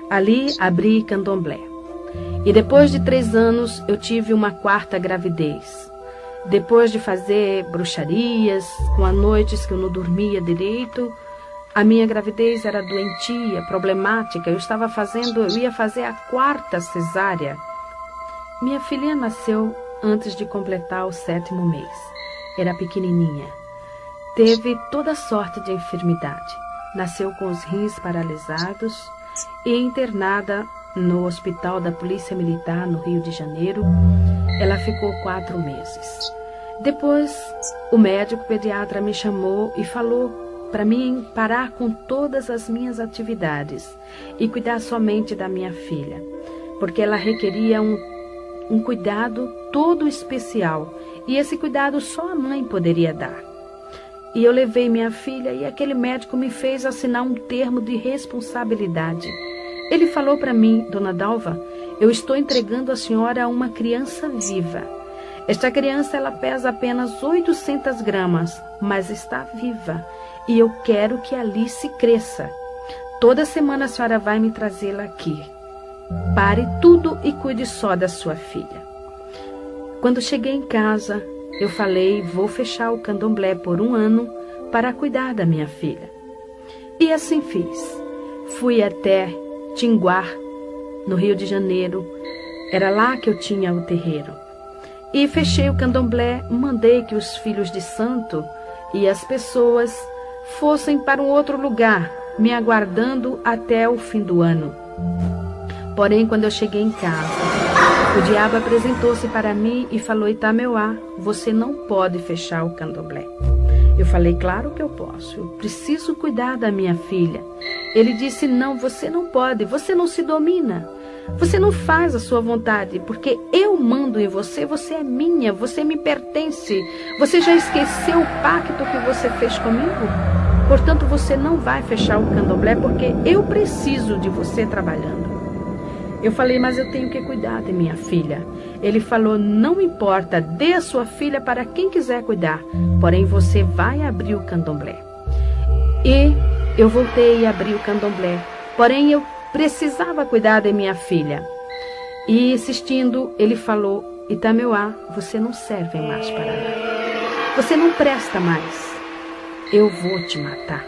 Ali abri candomblé. E depois de 3 anos eu tive uma 4ª gravidez. Depois de fazer bruxarias, com as noites que eu não dormia direito, a minha gravidez era doentia, problemática. Eu ia fazer a 4ª cesárea. Minha filha nasceu antes de completar o 7º mês. Era pequenininha. Teve toda sorte de enfermidade. Nasceu com os rins paralisados e internada no Hospital da Polícia Militar, no Rio de Janeiro. Ela ficou 4 meses. Depois, o médico pediatra me chamou e falou para mim parar com todas as minhas atividades e cuidar somente da minha filha, porque ela requeria um cuidado todo especial, e esse cuidado só a mãe poderia dar. E eu levei minha filha e aquele médico me fez assinar um termo de responsabilidade. Ele falou para mim: Dona Dalva, eu estou entregando a senhora a uma criança viva. Esta criança ela pesa apenas 800 gramas, mas está viva. E eu quero que Alice cresça. Toda semana a senhora vai me trazê-la aqui. Pare tudo e cuide só da sua filha. Quando cheguei em casa, eu falei, vou fechar o candomblé por 1 ano para cuidar da minha filha. E assim fiz. Fui até Tinguá, no Rio de Janeiro. Era lá que eu tinha o terreiro. E fechei o candomblé, mandei que os filhos de santo e as pessoas fossem para um outro lugar, me aguardando até o fim do ano. Porém, quando eu cheguei em casa, o diabo apresentou-se para mim e falou, Itameuá, você não pode fechar o candomblé. Eu falei, claro que eu posso, eu preciso cuidar da minha filha. Ele disse, não, você não pode, você não se domina. Você não faz a sua vontade, porque eu mando em você, você é minha, você me pertence. Você já esqueceu o pacto que você fez comigo? Portanto, você não vai fechar o candomblé, porque eu preciso de você trabalhando. Eu falei, mas eu tenho que cuidar de minha filha. Ele falou, não importa, dê a sua filha para quem quiser cuidar, porém você vai abrir o candomblé. E eu voltei e abri o candomblé, porém eu precisava cuidar de minha filha. E insistindo, ele falou, Itameuá, você não serve mais para nada. Você não presta mais. Eu vou te matar.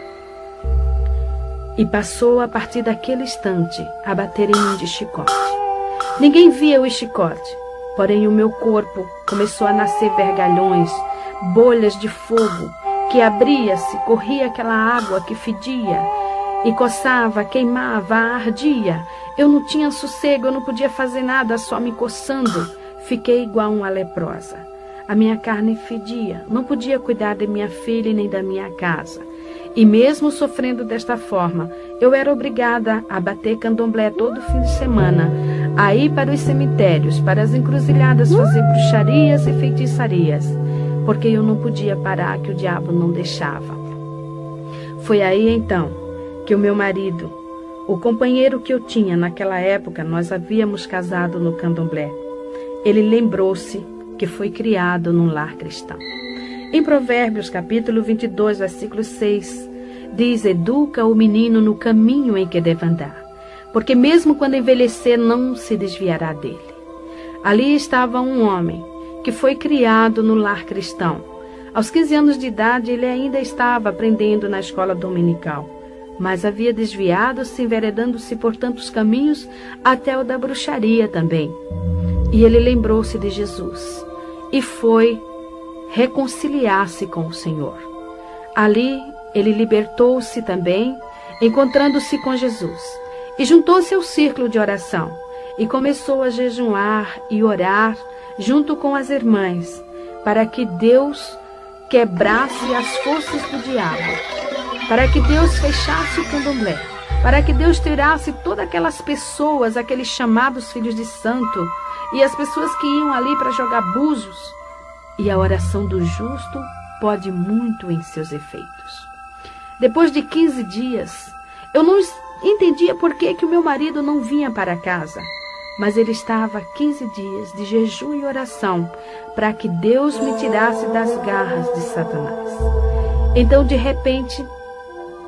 E passou a partir daquele instante a bater em mim de chicote. Ninguém via o chicote, porém o meu corpo começou a nascer vergalhões, bolhas de fogo, que abria-se, corria aquela água que fedia, e coçava, queimava, ardia. Eu não tinha sossego, eu não podia fazer nada, só me coçando. Fiquei igual uma leprosa. A minha carne fedia, não podia cuidar de minha filha e nem da minha casa. E mesmo sofrendo desta forma, eu era obrigada a bater candomblé todo fim de semana, a ir para os cemitérios, para as encruzilhadas fazer bruxarias e feitiçarias, porque eu não podia parar, que o diabo não deixava. Foi aí então que o meu marido, o companheiro que eu tinha naquela época, nós havíamos casado no candomblé, ele lembrou-se que foi criado num lar cristão. Em Provérbios, capítulo 22, versículo 6, diz, educa o menino no caminho em que deve andar, porque mesmo quando envelhecer não se desviará dele. Ali estava um homem que foi criado no lar cristão. Aos 15 anos de idade, ele ainda estava aprendendo na escola dominical, mas havia desviado-se, enveredando-se por tantos caminhos, até o da bruxaria também. E ele lembrou-se de Jesus e foi reconciliar-se com o Senhor. Ali, ele libertou-se também, encontrando-se com Jesus, e juntou-se ao círculo de oração, e começou a jejuar e orar junto com as irmãs, para que Deus quebrasse as forças do diabo, para que Deus fechasse o candomblé, para que Deus tirasse todas aquelas pessoas, aqueles chamados filhos de santo, e as pessoas que iam ali para jogar búzios. E a oração do justo pode muito em seus efeitos. Depois de 15 dias, eu não entendia por que o meu marido não vinha para casa, mas ele estava 15 dias de jejum e oração para que Deus me tirasse das garras de Satanás. Então, de repente,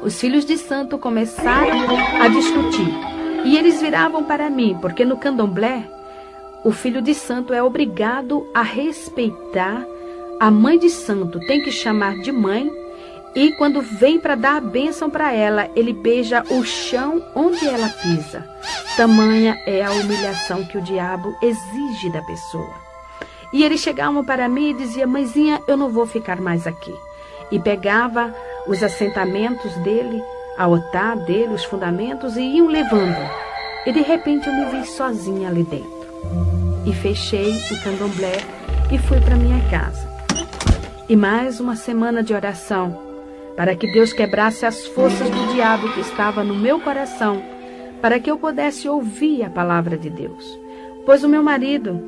os filhos de santo começaram a discutir, e eles viravam para mim, porque no candomblé, o filho de santo é obrigado a respeitar a mãe de santo, tem que chamar de mãe, e quando vem para dar a bênção para ela, ele beija o chão onde ela pisa. Tamanha é a humilhação que o diabo exige da pessoa. E eles chegavam para mim e diziam, mãezinha, eu não vou ficar mais aqui. E pegava os assentamentos dele, a otá dele, os fundamentos, e iam levando. E de repente eu me vi sozinha ali dentro. E fechei o candomblé e fui para minha casa. E mais uma semana de oração, para que Deus quebrasse as forças do diabo que estava no meu coração, para que eu pudesse ouvir a palavra de Deus. Pois o meu marido,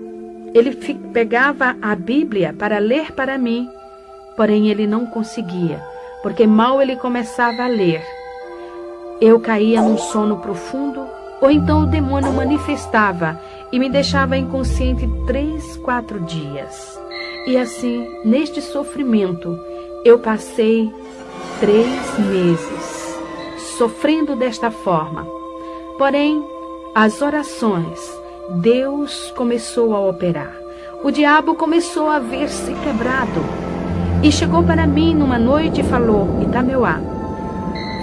ele pegava a Bíblia para ler para mim, porém ele não conseguia, porque mal ele começava a ler, eu caía num sono profundo, ou então o demônio manifestava e me deixava inconsciente 3, 4 dias. E assim, neste sofrimento, eu passei 3 meses, sofrendo desta forma. Porém, as orações, Deus começou a operar. O diabo começou a ver-se quebrado. E chegou para mim numa noite e falou: Itameuá,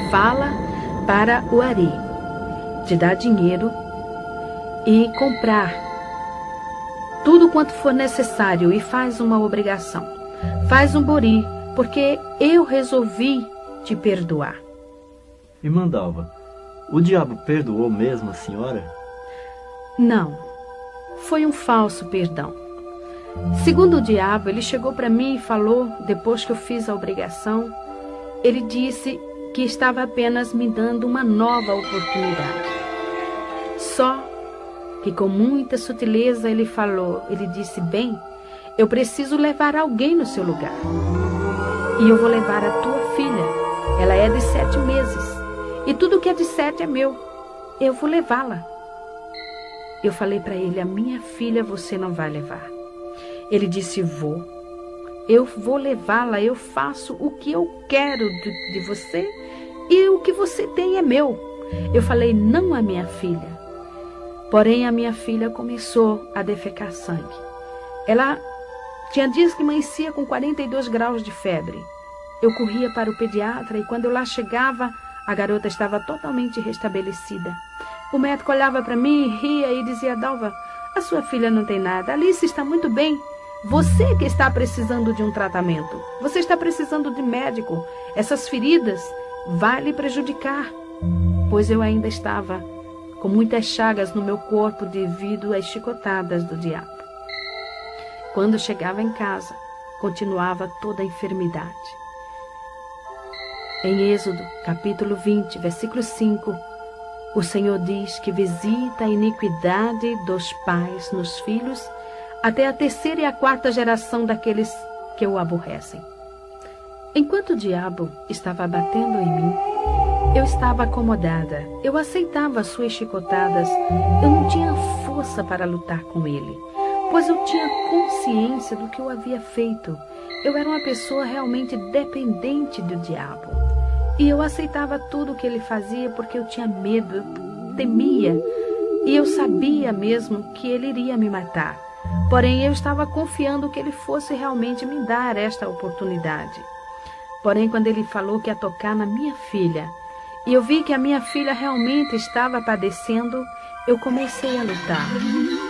fala para o Ari te dar dinheiro e comprar tudo quanto for necessário e faz uma obrigação. Faz um bori, porque eu resolvi te perdoar. Irmã Dalva, o diabo perdoou mesmo a senhora? Não, foi um falso perdão. Segundo o diabo, ele chegou para mim e falou, depois que eu fiz a obrigação, ele disse que estava apenas me dando uma nova oportunidade. Só que com muita sutileza ele falou, ele disse: bem, eu preciso levar alguém no seu lugar. E eu vou levar a tua filha. Ela é de 7 meses. E tudo que é de 7 é meu. Eu vou levá-la. Eu falei para ele: a minha filha você não vai levar. Ele disse: vou. Eu vou levá-la. Eu faço o que eu quero de você. E o que você tem é meu. Eu falei: não a minha filha. Porém, a minha filha começou a defecar sangue. Ela tinha dias que amanhecia com 42 graus de febre. Eu corria para o pediatra e quando eu lá chegava, a garota estava totalmente restabelecida. O médico olhava para mim, ria e dizia: Dalva, a sua filha não tem nada. Alice está muito bem. Você que está precisando de um tratamento. Você está precisando de médico. Essas feridas vão lhe prejudicar. Pois eu ainda estava com muitas chagas no meu corpo devido às chicotadas do diabo. Quando chegava em casa, continuava toda a enfermidade. Em Êxodo, capítulo 20, versículo 5, o Senhor diz que visita a iniquidade dos pais nos filhos até a 3ª e a 4ª geração daqueles que o aborrecem. Enquanto o diabo estava batendo em mim, eu estava acomodada. Eu aceitava as suas chicotadas. Eu não tinha força para lutar com ele, pois eu tinha consciência do que eu havia feito. Eu era uma pessoa realmente dependente do diabo. E eu aceitava tudo o que ele fazia porque eu tinha medo, eu temia. E eu sabia mesmo que ele iria me matar. Porém, eu estava confiando que ele fosse realmente me dar esta oportunidade. Porém, quando ele falou que ia tocar na minha filha, e eu vi que a minha filha realmente estava padecendo, eu comecei a lutar.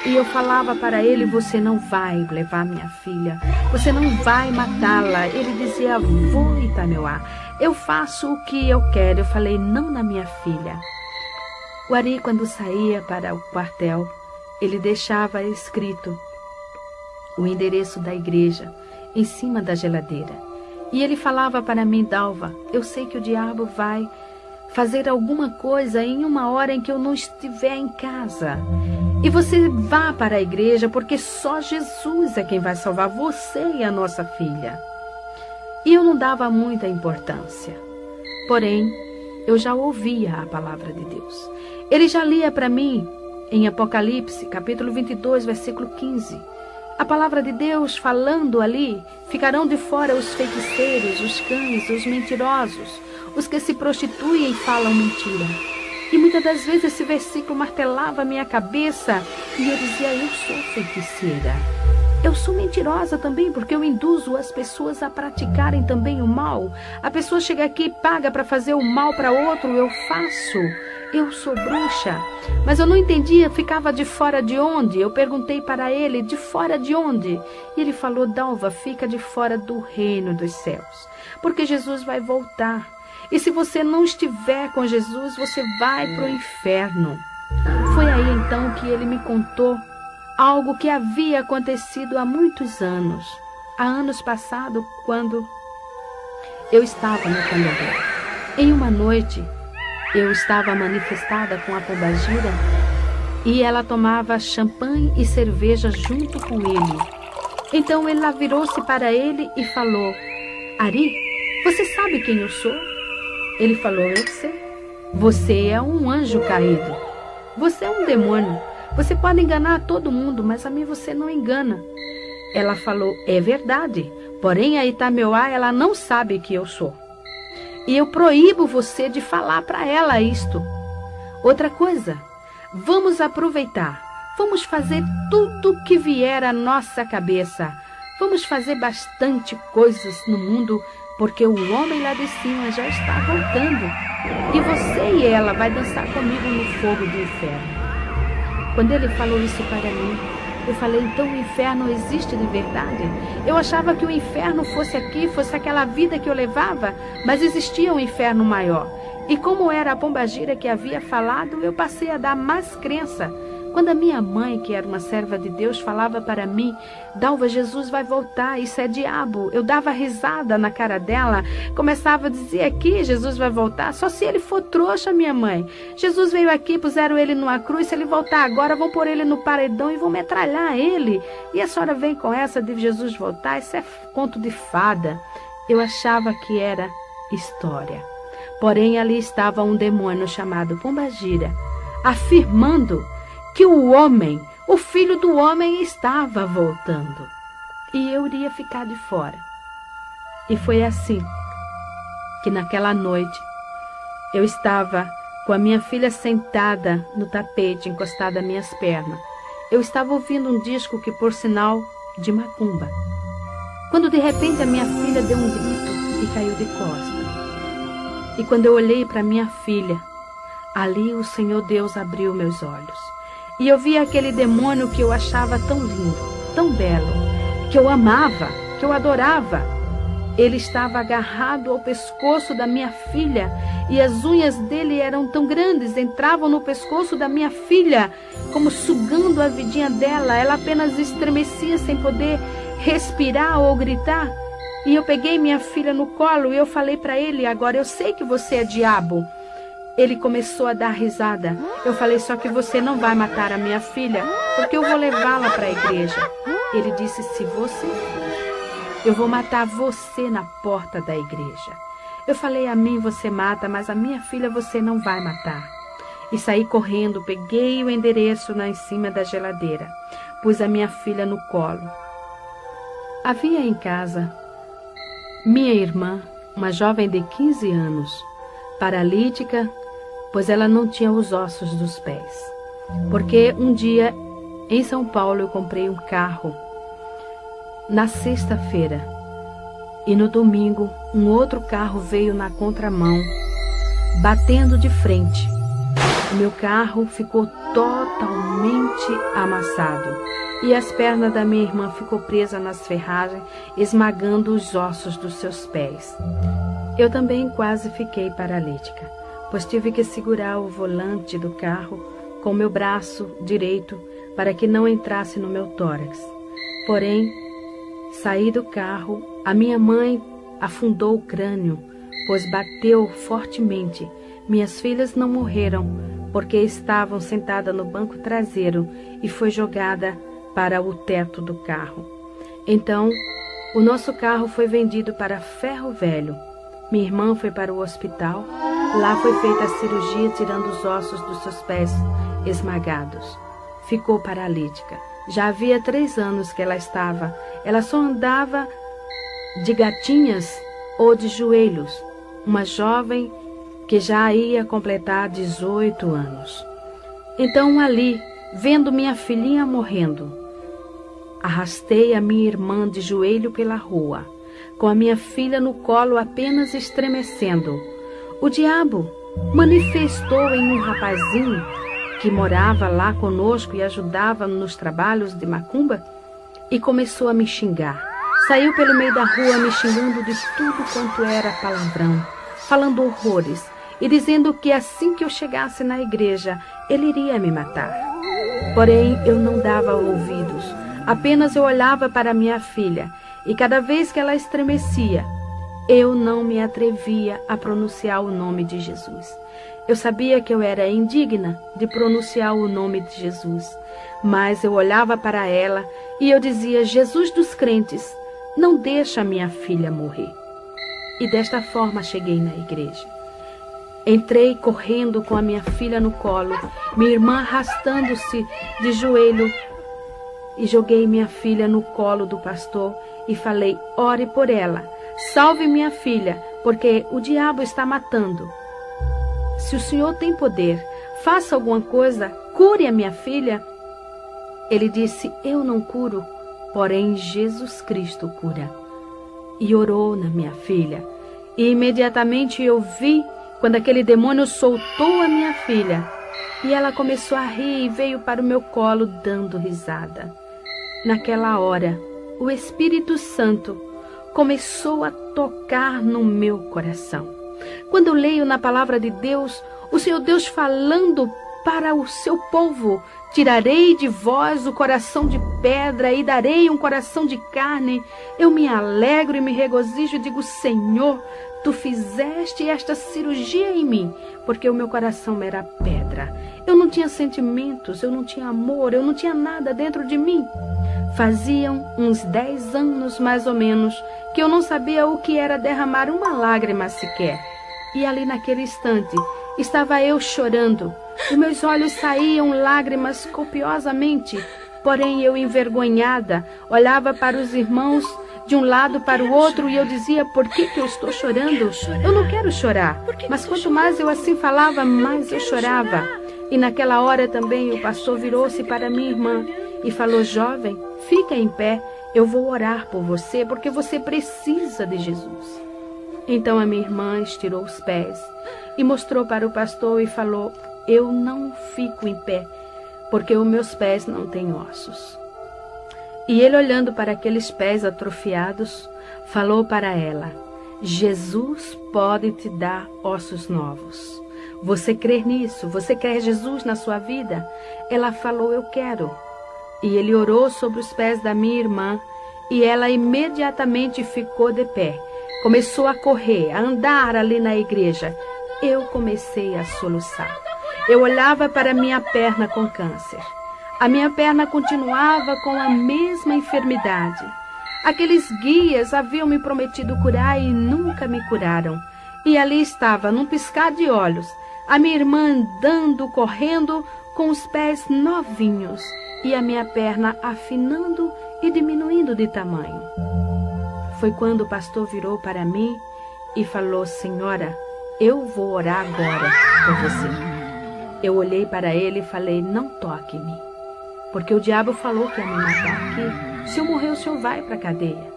E eu falava para ele: você não vai levar minha filha, você não vai matá-la. Ele dizia: vou, Itameuá, eu faço o que eu quero. Eu falei: não na minha filha. O Ari, quando saía para o quartel, ele deixava escrito o endereço da igreja em cima da geladeira. E ele falava para mim: Dalva, eu sei que o diabo vai fazer alguma coisa em uma hora em que eu não estiver em casa. E você vá para a igreja, porque só Jesus é quem vai salvar você e a nossa filha. E eu não dava muita importância. Porém, eu já ouvia a palavra de Deus. Ele já lia para mim em Apocalipse, capítulo 22, versículo 15. A palavra de Deus falando ali: ficarão de fora os feiticeiros, os cães, os mentirosos, os que se prostituem e falam mentira. E muitas das vezes esse versículo martelava a minha cabeça e eu dizia: eu sou feiticeira. Eu sou mentirosa também, porque eu induzo as pessoas a praticarem também o mal. A pessoa chega aqui e paga para fazer o mal para outro, eu faço. Eu sou bruxa. Mas eu não entendia, ficava de fora de onde? Eu perguntei para ele: de fora de onde? E ele falou: Dalva, fica de fora do reino dos céus, porque Jesus vai voltar. E se você não estiver com Jesus, você vai para o inferno. Foi aí então que ele me contou algo que havia acontecido há muitos anos. Há anos passados, quando eu estava no Candomblé. Em uma noite, eu estava manifestada com a pombagira e ela tomava champanhe e cerveja junto com ele. Então ela virou-se para ele e falou: Ari, você sabe quem eu sou? Ele falou: eu sei. Você é um anjo caído. Você é um demônio. Você pode enganar todo mundo, mas a mim você não engana. Ela falou: é verdade. Porém, a Itameuá, ela não sabe que eu sou. E eu proíbo você de falar para ela isto. Outra coisa, Vamos aproveitar. Vamos fazer tudo o que vier à nossa cabeça. Vamos fazer bastante coisas no mundo, porque o homem lá de cima já está voltando. E você e ela vai dançar comigo no fogo do inferno. Quando ele falou isso para mim, eu falei, então o inferno existe de verdade? Eu achava que o inferno fosse aqui, fosse aquela vida que eu levava, mas existia um inferno maior. E como era a pombagira que havia falado, eu passei a dar mais crença. Quando a minha mãe, que era uma serva de Deus, falava para mim, Dalva, Jesus vai voltar, isso é diabo. Eu dava risada na cara dela, começava a dizer aqui, Jesus vai voltar, só se ele for trouxa, minha mãe. Jesus veio aqui, puseram ele numa cruz, se ele voltar agora, vão pôr ele no paredão e vão metralhar ele. E a senhora vem com essa de Jesus voltar, isso é conto de fada. Eu achava que era história. Porém, ali estava um demônio chamado Pombagira, afirmando que o homem, o filho do homem, estava voltando. E eu iria ficar de fora. E foi assim que naquela noite eu estava com a minha filha sentada no tapete, encostada às minhas pernas. Eu estava ouvindo um disco que, por sinal, de macumba. Quando de repente a minha filha deu um grito e caiu de costas. E quando eu olhei para minha filha, ali o Senhor Deus abriu meus olhos. E eu vi aquele demônio que eu achava tão lindo, tão belo, que eu amava, que eu adorava. Ele estava agarrado ao pescoço da minha filha e as unhas dele eram tão grandes, entravam no pescoço da minha filha, como sugando a vidinha dela. Ela apenas estremecia sem poder respirar ou gritar. E eu peguei minha filha no colo e eu falei para ele, agora eu sei que você é diabo. Ele começou a dar risada. Eu falei, só que você não vai matar a minha filha, porque eu vou levá-la para a igreja. Ele disse, se você for, eu vou matar você na porta da igreja. Eu falei, a mim você mata, mas a minha filha você não vai matar. E saí correndo, peguei o endereço lá em cima da geladeira, pus a minha filha no colo. Havia em casa minha irmã, uma jovem de 15 anos, paralítica, pois ela não tinha os ossos dos pés. Porque um dia, em São Paulo, eu comprei um carro na sexta-feira. E no domingo, um outro carro veio na contramão, batendo de frente. O meu carro ficou totalmente amassado. E as pernas da minha irmã ficou presa nas ferragens, esmagando os ossos dos seus pés. Eu também quase fiquei paralítica, pois tive que segurar o volante do carro com meu braço direito para que não entrasse no meu tórax. Porém, saí do carro, a minha mãe afundou o crânio, pois bateu fortemente. Minhas filhas não morreram, porque estavam sentadas no banco traseiro e foi jogada para o teto do carro. Então, o nosso carro foi vendido para Ferro Velho. Minha irmã foi para o hospital. Lá foi feita a cirurgia, tirando os ossos dos seus pés esmagados. Ficou paralítica. Já havia 3 anos que ela estava. Ela só andava de gatinhas ou de joelhos. Uma jovem que já ia completar 18 anos. Então ali, vendo minha filhinha morrendo, arrastei a minha irmã de joelho pela rua, com a minha filha no colo apenas estremecendo. O diabo manifestou em um rapazinho que morava lá conosco e ajudava nos trabalhos de macumba e começou a me xingar. Saiu pelo meio da rua me xingando de tudo quanto era palavrão, falando horrores e dizendo que assim que eu chegasse na igreja, ele iria me matar. Porém, eu não dava ouvidos. Apenas eu olhava para minha filha, e cada vez que ela estremecia, eu não me atrevia a pronunciar o nome de Jesus. Eu sabia que eu era indigna de pronunciar o nome de Jesus, mas eu olhava para ela e eu dizia, Jesus dos crentes, não deixa minha filha morrer. E desta forma cheguei na igreja. Entrei correndo com a minha filha no colo, minha irmã arrastando-se de joelho, e joguei minha filha no colo do pastor e falei, ore por ela, salve minha filha, porque o diabo está matando. Se o Senhor tem poder, faça alguma coisa, cure cure a minha filha. Ele disse: eu não curo, porém Jesus Cristo cura. E orou na minha filha. E imediatamente eu vi quando aquele demônio soltou a minha filha. E ela começou a rir e veio para o meu colo dando risada. Naquela hora, o Espírito Santo começou a tocar no meu coração. Quando eu leio na palavra de Deus, o Senhor Deus falando para o seu povo: tirarei de vós o coração de pedra e darei um coração de carne. Eu me alegro e me regozijo e digo: Senhor, tu fizeste esta cirurgia em mim, porque o meu coração era pedra. Eu não tinha sentimentos, eu não tinha amor, eu não tinha nada dentro de mim. Faziam uns 10 anos, mais ou menos, que eu não sabia o que era derramar uma lágrima sequer. E ali naquele instante, estava eu chorando. E meus olhos saíam lágrimas copiosamente. Porém, eu, envergonhada, olhava para os irmãos de um lado para o outro e eu dizia: por que eu estou chorando? Eu não quero chorar. Mas quanto mais eu assim falava, mais eu chorava. E naquela hora também o pastor virou-se para minha irmã e falou: jovem, fica em pé, eu vou orar por você, porque você precisa de Jesus. Então a minha irmã estirou os pés e mostrou para o pastor e falou: eu não fico em pé, porque os meus pés não têm ossos. E ele, olhando para aqueles pés atrofiados, falou para ela: Jesus pode te dar ossos novos. Você crê nisso? Você quer Jesus na sua vida? Ela falou: eu quero. E ele orou sobre os pés da minha irmã e ela imediatamente ficou de pé. Começou a correr, a andar ali na igreja. Eu comecei a soluçar. Eu olhava para minha perna com câncer. A minha perna continuava com a mesma enfermidade. Aqueles guias haviam me prometido curar e nunca me curaram. E ali estava, num piscar de olhos, a minha irmã andando, correndo, com os pés novinhos e a minha perna afinando e diminuindo de tamanho. Foi quando o pastor virou para mim e falou: senhora, eu vou orar agora por você. Eu olhei para ele e falei: não toque em mim, porque o diabo falou que ia me matar aqui. Se eu morrer, o senhor vai para a cadeia.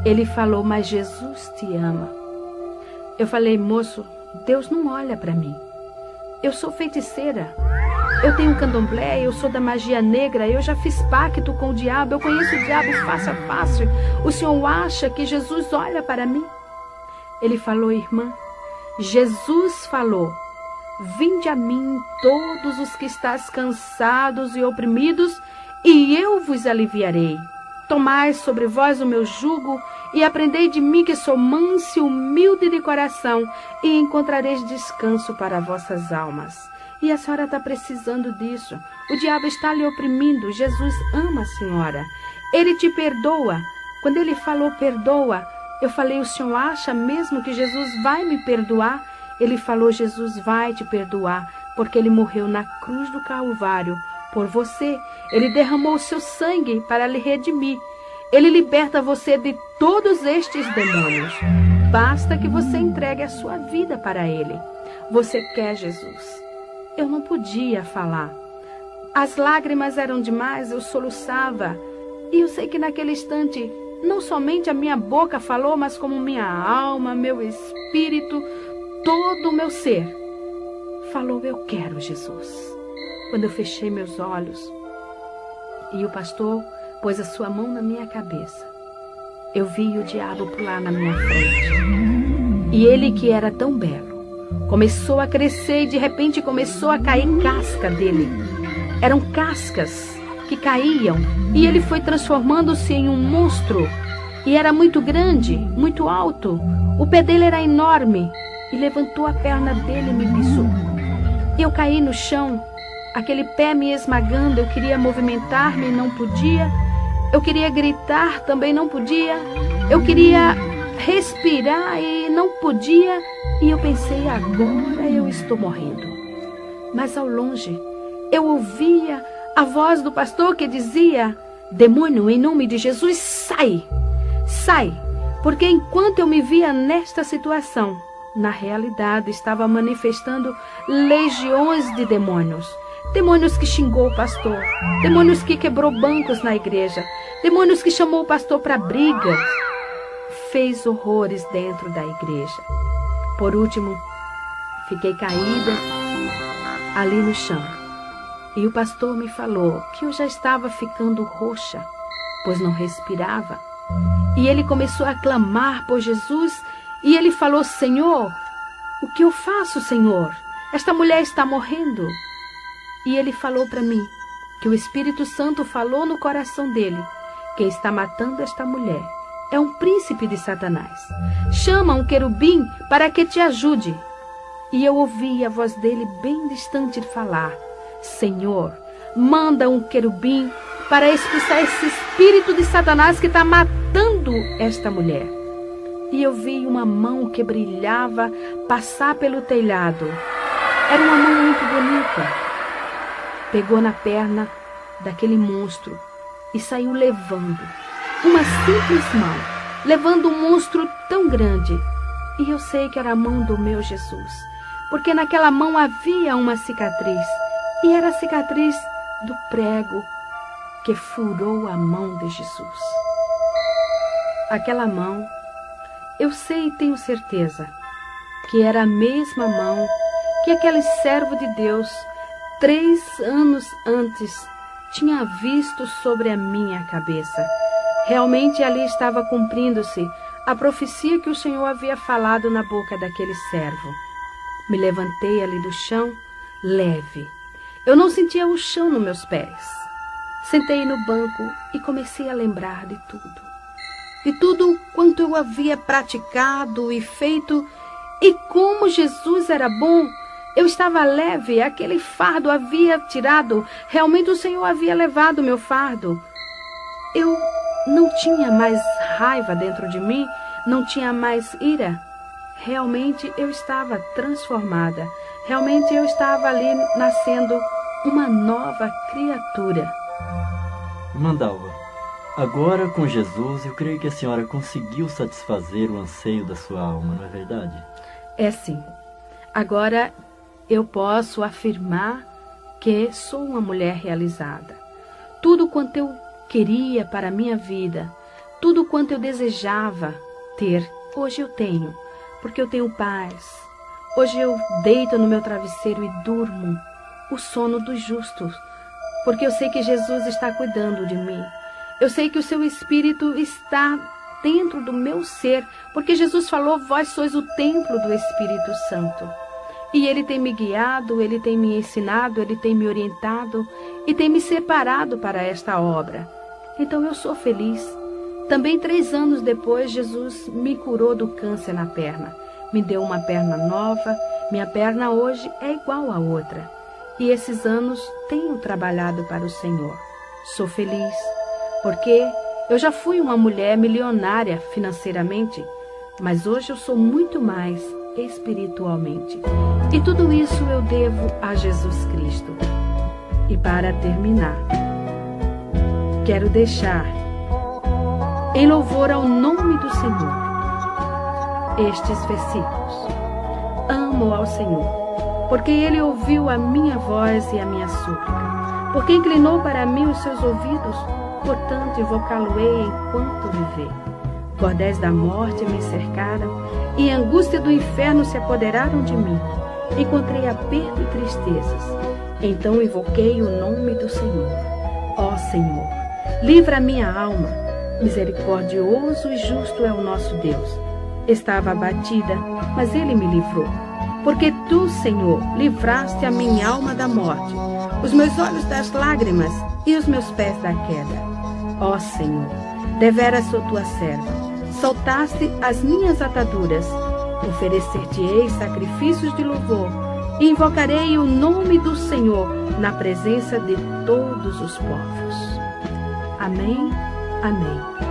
Ele falou: mas Jesus te ama. Eu falei: moço, Deus não olha para mim. Eu sou feiticeira. Eu tenho candomblé, eu sou da magia negra, eu já fiz pacto com o diabo, eu conheço o diabo face a face. O senhor acha que Jesus olha para mim? Ele falou: irmã, Jesus falou: vinde a mim todos os que estáis cansados e oprimidos, e eu vos aliviarei. Tomai sobre vós o meu jugo e aprendei de mim, que sou manso e humilde de coração, e encontrareis descanso para vossas almas. E a senhora está precisando disso. O diabo está lhe oprimindo. Jesus ama a senhora. Ele te perdoa. Quando ele falou perdoa, eu falei: o senhor acha mesmo que Jesus vai me perdoar? Ele falou: Jesus vai te perdoar, porque ele morreu na cruz do Calvário por você. Ele derramou o seu sangue para lhe redimir. Ele liberta você de todos estes demônios. Basta que você entregue a sua vida para ele. Você quer Jesus? Eu não podia falar. As lágrimas eram demais, eu soluçava. E eu sei que naquele instante, não somente a minha boca falou, mas como minha alma, meu espírito, todo o meu ser falou: eu quero Jesus. Quando eu fechei meus olhos e o pastor pôs a sua mão na minha cabeça, eu vi o diabo pular na minha frente. E ele, que era tão belo, começou a crescer e de repente começou a cair casca dele. Eram cascas que caíam e ele foi transformando-se em um monstro. E era muito grande, muito alto. O pé dele era enorme e levantou a perna dele e me pisou. Eu caí no chão, aquele pé me esmagando. Eu queria movimentar-me e não podia. Eu queria gritar, também não podia. Eu queria respirar e não podia. E eu pensei: agora eu estou morrendo. Mas ao longe, eu ouvia a voz do pastor que dizia: demônio, em nome de Jesus, sai! Sai! Porque enquanto eu me via nesta situação, na realidade estava manifestando legiões de demônios. demônios que xingou o pastor, demônios que quebrou bancos na igreja, demônios que chamou o pastor para brigas, fez horrores dentro da igreja. Por último, fiquei caída ali no chão. E o pastor me falou que eu já estava ficando roxa, pois não respirava. E ele começou a clamar por Jesus e ele falou: Senhor, o que eu faço, Senhor? Esta mulher está morrendo. E ele falou para mim que o Espírito Santo falou no coração dele: quem está matando esta mulher é um príncipe de Satanás. Chama um querubim para que te ajude. E eu ouvi a voz dele bem distante falar: Senhor, manda um querubim para expulsar esse espírito de Satanás que está matando esta mulher. E eu vi uma mão que brilhava passar pelo telhado. Era uma mão muito bonita. Pegou na perna daquele monstro e saiu levando. Uma simples mão, levando um monstro tão grande. E eu sei que era a mão do meu Jesus, porque naquela mão havia uma cicatriz. E era a cicatriz do prego que furou a mão de Jesus. Aquela mão, eu sei e tenho certeza que era a mesma mão que aquele servo de Deus, 3 anos antes, tinha visto sobre a minha cabeça. Realmente ali estava cumprindo-se a profecia que o Senhor havia falado na boca daquele servo. Me levantei ali do chão, leve. Eu não sentia o chão nos meus pés. Sentei no banco e comecei a lembrar de tudo. De tudo quanto eu havia praticado e feito, e como Jesus era bom. Eu estava leve, aquele fardo havia tirado, realmente o Senhor havia levado o meu fardo. Eu não tinha mais raiva dentro de mim, não tinha mais ira. Realmente eu estava transformada, realmente eu estava ali nascendo uma nova criatura. Mandalva, agora com Jesus eu creio que a senhora conseguiu satisfazer o anseio da sua alma, não é verdade? É sim. Agora eu posso afirmar que sou uma mulher realizada. Tudo quanto eu queria para a minha vida, tudo quanto eu desejava ter, hoje eu tenho, porque eu tenho paz. Hoje eu deito no meu travesseiro e durmo o sono dos justos, porque eu sei que Jesus está cuidando de mim. Eu sei que o seu Espírito está dentro do meu ser, porque Jesus falou: vós sois o templo do Espírito Santo. E Ele tem me guiado, Ele tem me ensinado, Ele tem me orientado e tem me separado para esta obra. Então eu sou feliz. Também 3 anos depois, Jesus me curou do câncer na perna. Me deu uma perna nova, minha perna hoje é igual à outra. E esses anos tenho trabalhado para o Senhor. Sou feliz, porque eu já fui uma mulher milionária financeiramente, mas hoje eu sou muito mais espiritualmente. E tudo isso eu devo a Jesus Cristo. E para terminar, quero deixar em louvor ao nome do Senhor estes versículos. Amo ao Senhor, porque Ele ouviu a minha voz e a minha súplica, porque inclinou para mim os seus ouvidos, portanto invocá-lo-ei enquanto viver. Cordéis da morte me cercaram, e a angústia do inferno se apoderaram de mim. Encontrei aperto e tristezas. Então invoquei o nome do Senhor. Ó Senhor, livra a minha alma. Misericordioso e justo é o nosso Deus. Estava abatida, mas Ele me livrou. Porque Tu, Senhor, livraste a minha alma da morte, os meus olhos das lágrimas e os meus pés da queda. Ó Senhor, deveras sou Tua serva. Soltaste as minhas ataduras. Oferecer-te-ei sacrifícios de louvor e invocarei o nome do Senhor na presença de todos os povos. Amém, amém.